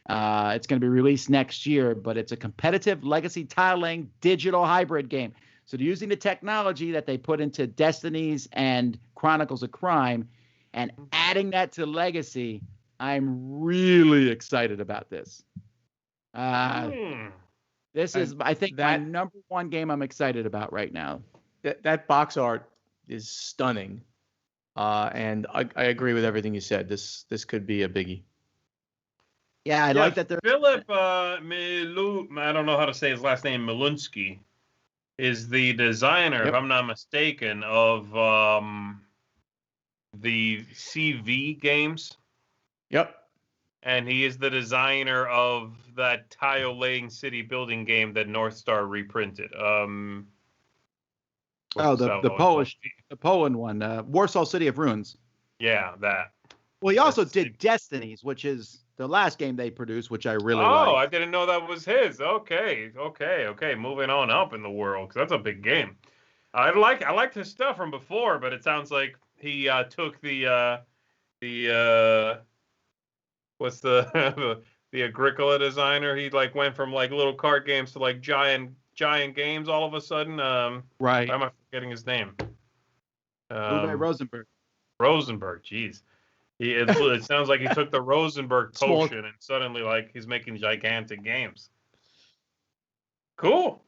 It's going to be released next year, but it's a competitive legacy tile-laying digital hybrid game. So they're using the technology that they put into Destinies and Chronicles of Crime and adding that to Legacy. I'm really excited about this. This is, I think, my number one game I'm excited about right now. That box art is stunning. And I agree with everything you said. This could be a biggie. Yeah, I like that. Philip I don't know how to say his last name, Milunsky, is the designer, if I'm not mistaken, of the CV games. Yep. And he is the designer of that tile-laying city building game that North Star reprinted. Oh, the Poland one, Warsaw City of Ruins. Yeah, that. Well, he also did Destinies, which is the last game they produced, which I really like. Oh, I didn't know that was his. Okay. Moving on up in the world, because that's a big game. I liked his stuff from before, but it sounds like he took the what's the the Agricola designer. He like went from like little card games to like giant games all of a sudden. Right. Why am I forgetting his name? Rosenberg. Rosenberg. Jeez. It sounds like he took the Rosenberg potion and suddenly like he's making gigantic games. Cool.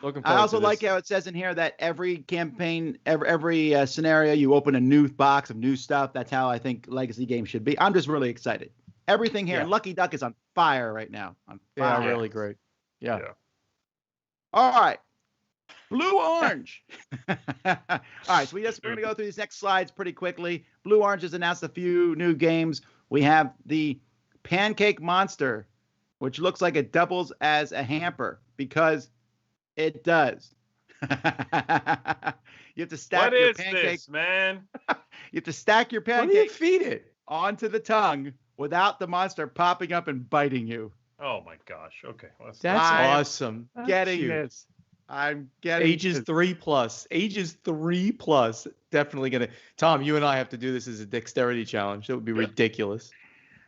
I also like how it says in here that every campaign, every scenario, you open a new box of new stuff. That's how I think legacy games should be. I'm just really excited. Everything here, Lucky Duck is on fire right now. On fire. Yeah, really great. Yeah. All right. Blue Orange. All right, so we're going to go through these next slides pretty quickly. Blue Orange has announced a few new games. We have the Pancake Monster, which looks like it doubles as a hamper because it does. You have to stack your pancake. What is this, man? You have to stack your pancake. What do you feed it? Onto the tongue without the monster popping up and biting you. Oh my gosh. Okay. That's awesome. Getting this. I'm getting ages 3+. Ages 3+. Definitely gonna. Tom, you and I have to do this as a dexterity challenge. That would be ridiculous.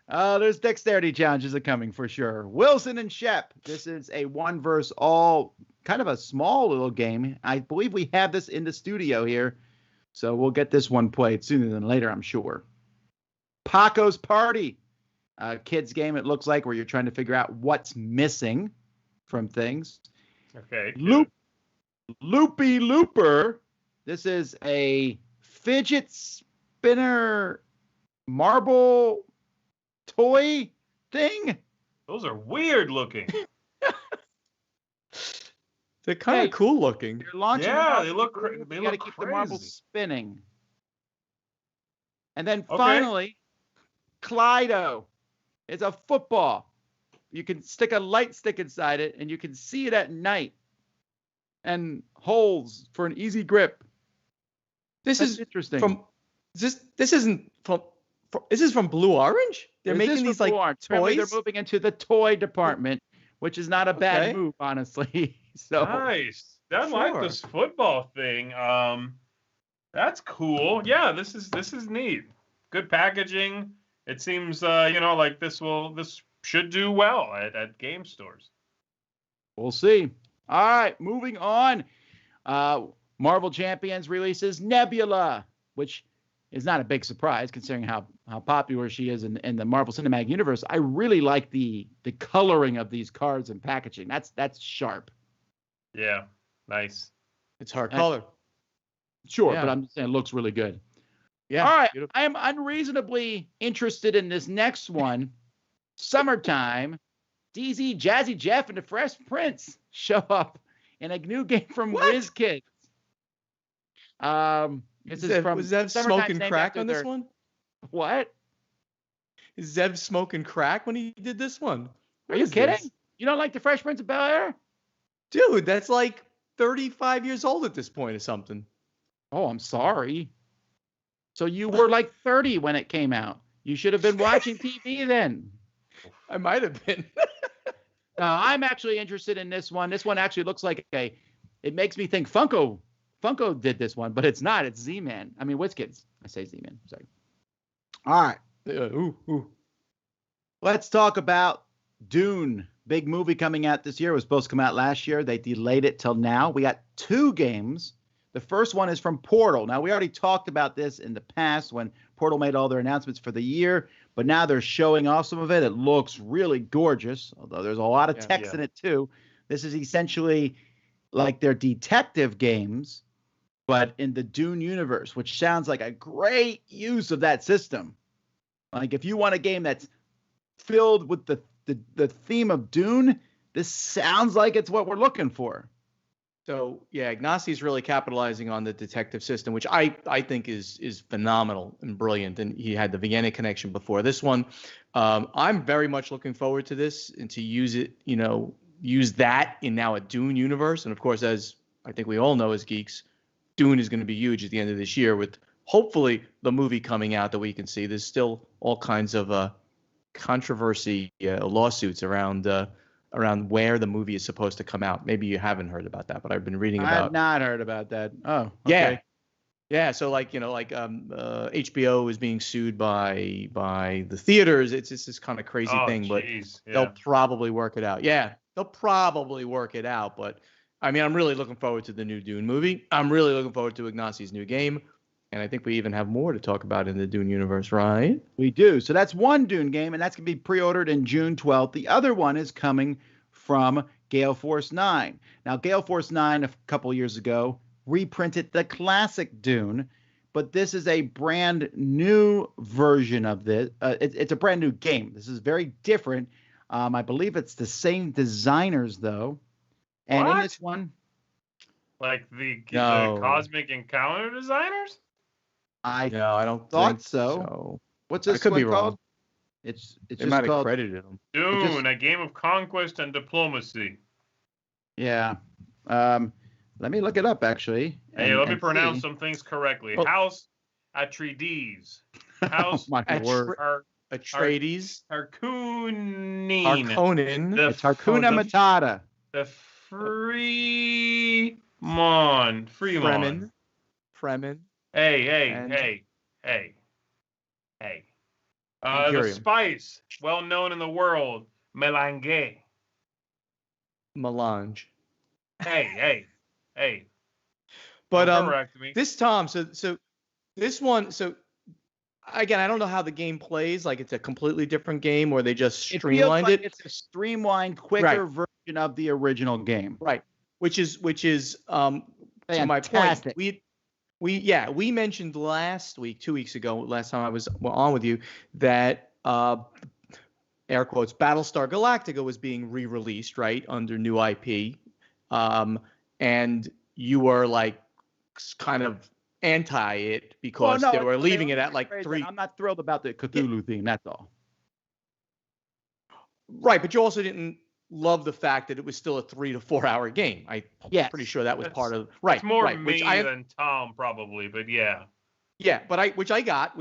There's dexterity challenges are coming for sure. Wilson and Shep. This is a 1 vs. all, kind of a small little game. I believe we have this in the studio here, so we'll get this one played sooner than later, I'm sure. Paco's Party, a kids game. It looks like where you're trying to figure out what's missing from things. Okay. Loopy Looper. This is a fidget spinner marble toy thing. Those are weird looking. They're kind of cool looking. They're launching. Yeah, they look you got to keep the marbles spinning. And then finally, Clydo. It's a football. You can stick a light stick inside it, and you can see it at night. And holes for an easy grip. This is interesting. This isn't from. This is from Blue Orange. They're making these like toys. Apparently they're moving into the toy department, which is not a bad move, honestly. So nice. I like this football thing. That's cool. Yeah, this is neat. Good packaging. It seems like this should do well at game stores. We'll see. All right, moving on. Marvel Champions releases Nebula, which is not a big surprise considering how popular she is in the Marvel Cinematic Universe. I really like the coloring of these cards and packaging. That's sharp. Yeah, nice. It's hard color. Sure, but I'm just saying it looks really good. Yeah. All right, beautiful. I am unreasonably interested in this next one. Summertime. DZ, Jazzy Jeff, and the Fresh Prince show up in a new game from WizKids. Was Zev smoking crack on this one? What? Is Zev smoking crack when he did this one? Are you kidding? You don't like the Fresh Prince of Bel-Air? Dude, that's like 35 years old at this point or something. Oh, I'm sorry. So you were like 30 when it came out. You should have been watching TV then. I might have been. I'm actually interested in this one. This one actually looks like it makes me think Funko did this one, but it's not. It's Z-Man. I mean, WizKids. I say Z-Man. Sorry. All right. Let's talk about Dune. Big movie coming out this year. It was supposed to come out last year. They delayed it till now. We got 2 games. The first one is from Portal. Now, we already talked about this in the past when Portal made all their announcements for the year, but now they're showing off some of it. It looks really gorgeous, although there's a lot of text in it too. This is essentially like their detective games, but in the Dune universe, which sounds like a great use of that system. Like if you want a game that's filled with the theme of Dune, this sounds like it's what we're looking for. So yeah, Ignacio's really capitalizing on the detective system, which I think is phenomenal and brilliant. And he had the Vienna connection before this one. I'm very much looking forward to this and to use it, use that in now a Dune universe. And of course, as I think we all know as geeks, Dune is going to be huge at the end of this year with hopefully the movie coming out that we can see. There's still all kinds of controversy, lawsuits around where the movie is supposed to come out. Maybe you haven't heard about that, but I've been reading about. I've not heard about that. Oh, okay. Yeah. So HBO is being sued by the theaters. It's just this kind of crazy thing, but they'll probably work it out. Yeah, they'll probably work it out. But I mean, I'm really looking forward to the new Dune movie. I'm really looking forward to Ignacio's new game. And I think we even have more to talk about in the Dune universe, right? We do. So that's one Dune game, and that's going to be pre-ordered in June 12th. The other one is coming from Gale Force 9. Now, Gale Force 9, a couple years ago, reprinted the classic Dune, but this is a brand new version of this. It's a brand new game. This is very different. I believe it's the same designers, though. And in this one... Like the Cosmic Encounter designers? I don't think so. What's this one called? It's just might called have credited them. Dune, a game of conquest and diplomacy. Yeah. Let me look it up, actually. Hey, let me pronounce some things correctly. House Atreides. House Atreides. Harkonnen. Harkonnen. It's Hakuna Matata. The Fremon. Fremen. Hey. The spice, well known in the world, melange. Melange. Hey. But this Tom, so this one, so again, I don't know how the game plays. Like it's a completely different game, or they just streamlined it. It's a streamlined, quicker version of the original game. Right. Which is to my point. We mentioned last week, 2 weeks ago, last time I was on with you, that air quotes Battlestar Galactica was being re-released, right, under new IP, and you were like kind of anti it because they were leaving it at like 3. I'm not thrilled about the Cthulhu theme. That's all. Right, but you also didn't love the fact that it was still a 3 to 4 hour game. I'm pretty sure that was part of It's more me than Tom probably, but yeah. Yeah, but which I get.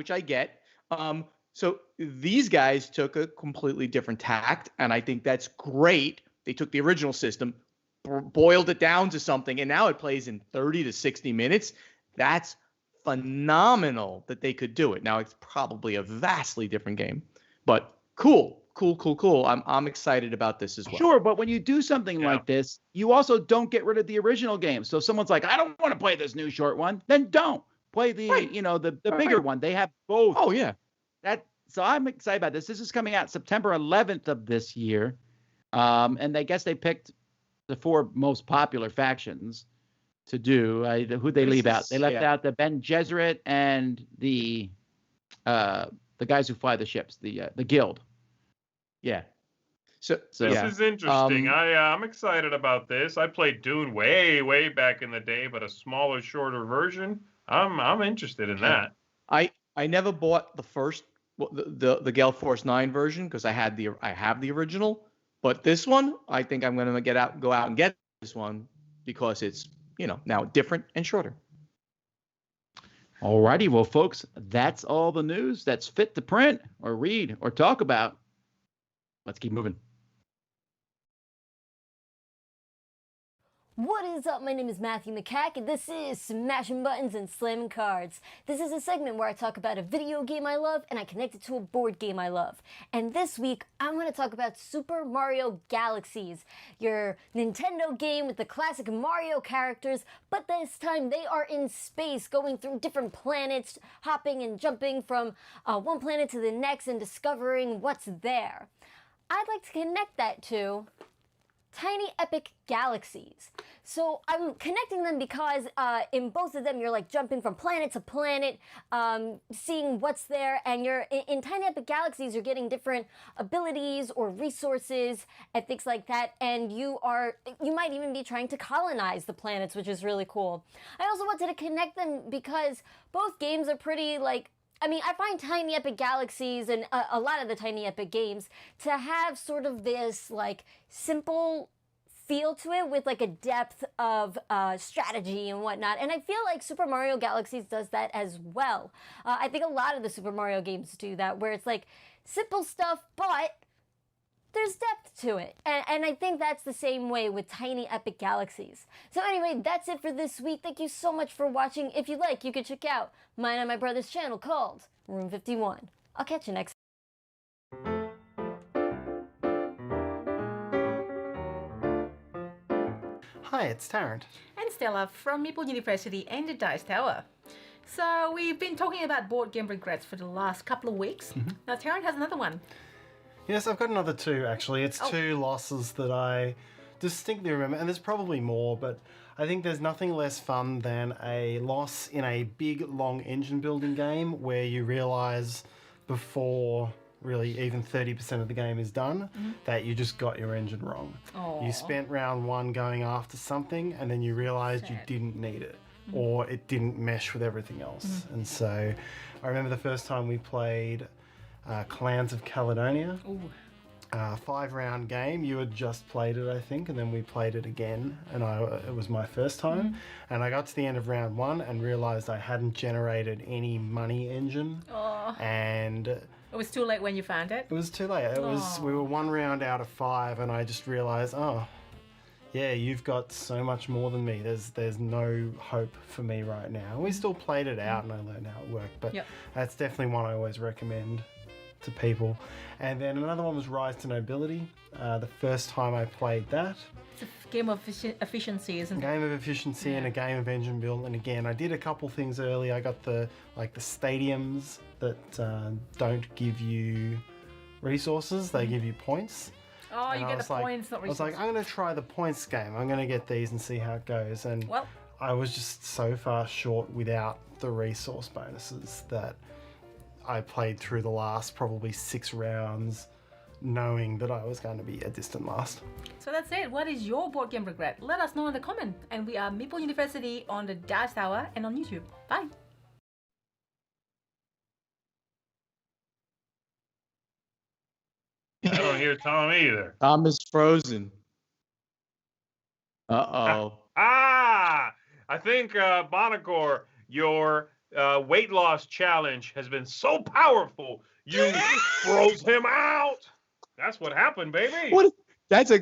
So these guys took a completely different tact, and I think that's great. They took the original system, boiled it down to something, and now it plays in 30 to 60 minutes. That's phenomenal that they could do it. Now it's probably a vastly different game, but cool. I'm excited about this as well. Sure, but when you do something like this, you also don't get rid of the original game. So if someone's like, I don't want to play this new short one, then don't play the the bigger one. They have both. Oh yeah. So I'm excited about this. This is coming out September 11th of this year, and I guess they picked the 4 most popular factions to do. Who'd they leave out? They left out the Ben Gesserit and the guys who fly the ships, the guild. Yeah. So this is interesting. I'm excited about this. I played Dune way back in the day, but a smaller, shorter version. I'm interested in that. I never bought the first the Gale Force 9 version because I have the original, but this one I think I'm going to go out and get this one because it's now different and shorter. Alrighty, well, folks, that's all the news that's fit to print or read or talk about. Let's keep moving. What is up? My name is Matthew McCack, and this is Smashing Buttons and Slamming Cards. This is a segment where I talk about a video game I love, and I connect it to a board game I love. And this week, I'm going to talk about Super Mario Galaxies, your Nintendo game with the classic Mario characters, but this time they are in space, going through different planets, hopping and jumping from one planet to the next and discovering what's there. I'd like to connect that to Tiny Epic Galaxies. So I'm connecting them because in both of them you're like jumping from planet to planet, seeing what's there, and you're in Tiny Epic Galaxies you're getting different abilities or resources and things like that, and you might even be trying to colonize the planets, which is really cool. I also wanted to connect them because both games are pretty I find Tiny Epic Galaxies and a lot of the Tiny Epic games to have sort of this like simple feel to it with like a depth of strategy and whatnot. And I feel like Super Mario Galaxies does that as well. I think a lot of the Super Mario games do that, where it's like simple stuff, but there's depth to it. And I think that's the same way with Tiny Epic Galaxies. So anyway, that's it for this week. Thank you so much for watching. If you'd like, you can check out mine and my brother's channel called Room 51. I'll catch you next time. Hi, it's Tarrant. And Stella from Meeple University and the Dice Tower. So we've been talking about board game regrets for the last couple of weeks. Now Tarrant has another one. Yes, I've got another two actually. It's two losses that I distinctly remember, and there's probably more, but I think there's nothing less fun than a loss in a big, long engine building game where you realise before really even 30% of the game is done that you just got your engine wrong. Aww. You spent round one going after something and then you realised you didn't need it or it didn't mesh with everything else. And so I remember the first time we played Clans of Caledonia. 5-round game. You had just played it, I think, and then we played it again, and it was my first time. And I got to the end of round one and realised I hadn't generated any money engine. And it was too late when you found it? It was too late. We were 1 round out of 5, and I just realised, oh, yeah, you've got so much more than me. There's no hope for me right now. We still played it out, and I learned how it worked, but that's definitely one I always recommend to people. And then another one was Rise to Nobility. The first time I played that. It's a game of efficiency, isn't it? A game of efficiency and a game of engine build. And again, I did a couple things early. I got the stadiums that don't give you resources. They give you points. Oh, and you get the points, not resources. I was like, I'm going to try the points game. I'm going to get these and see how it goes. And I was just so far short without the resource bonuses that I played through the last probably 6 rounds knowing that I was going to be a distant last. So that's it. What is your board game regret? Let us know in the comment. And we are Meeple University on the Dice Tower and on YouTube. Bye. I don't hear Tom either. Tom is frozen. Uh-oh. I think, Bonacor, your weight loss challenge has been so powerful, you froze him out. That's what happened, baby. That's a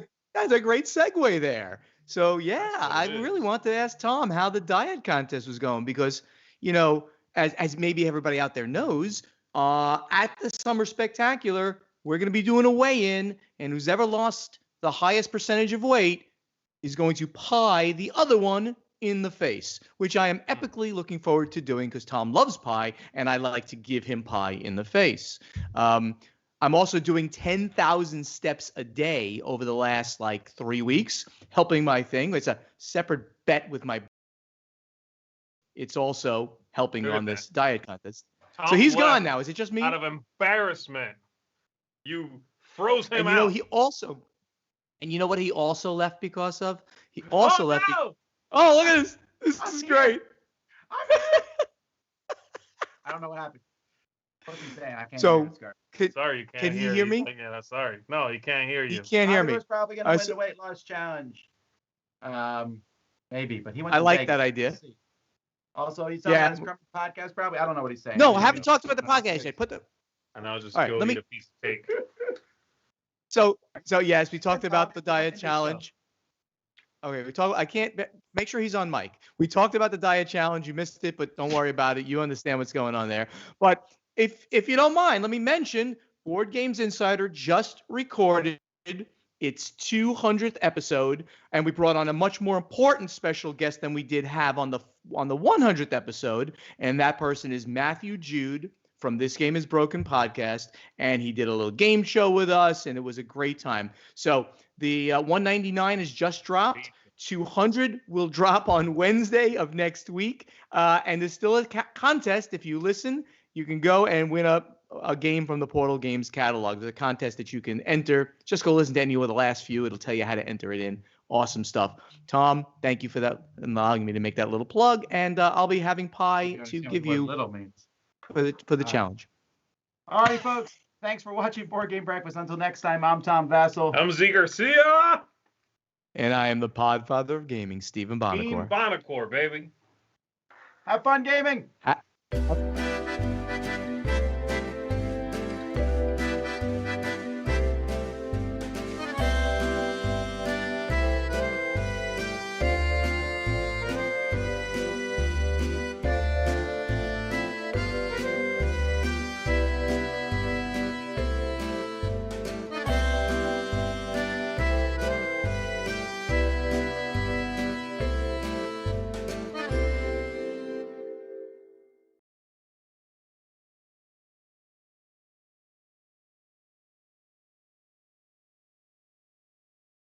great segue there. So yeah, I really want to ask Tom how the diet contest was going because, you know, as maybe everybody out there knows, at the Summer Spectacular, we're going to be doing a weigh-in, and who's ever lost the highest percentage of weight is going to pie the other one in the face, which I am epically looking forward to doing because Tom loves pie and I like to give him pie in the face. I'm also doing 10,000 steps a day over the last 3 weeks, helping my thing. It's a separate bet with my. It's also helping on this diet contest. Tom so he's gone now. Is it just me? Out of embarrassment, you froze him out. You know you know what he also left because of? He also left. Oh, look at this. This is great. I don't know what happened. What was he saying? I can't hear it. Sorry, you can't can hear he hear me? Yeah, sorry. No, he can't hear you. He can't hear me. He was probably going to win the weight loss challenge. Maybe, but he went to like Vegas. that idea. Also, he's on his podcast probably. I don't know what he's saying. No, I haven't talked about the podcast yet. And I'll just go eat a piece of cake. So yes, we talked about the diet challenge. Okay, I can't make sure he's on mic. We talked about the diet challenge. You missed it, but don't worry about it. You understand what's going on there. But if you don't mind, let me mention Board Games Insider just recorded its 200th episode, and we brought on a much more important special guest than we did have on the 100th episode, and that person is Matthew Jude from This Game Is Broken podcast, and he did a little game show with us, and it was a great time. So the 199 is just dropped. 200 will drop on Wednesday of next week, and there's still a contest. If you listen, you can go and win a game from the Portal Games catalog. There's a contest that you can enter. Just go listen to any of the last few. It'll tell you how to enter it in. Awesome stuff. Tom, thank you for that, allowing me to make that little plug, and I'll be having pie to give you little means. for the challenge. All right, folks. Thanks for watching Board Game Breakfast. Until next time, I'm Tom Vassell. I'm Z Garcia. And I am the podfather of gaming, Stephen Bonacore. Team Bonacore, baby. Have fun gaming.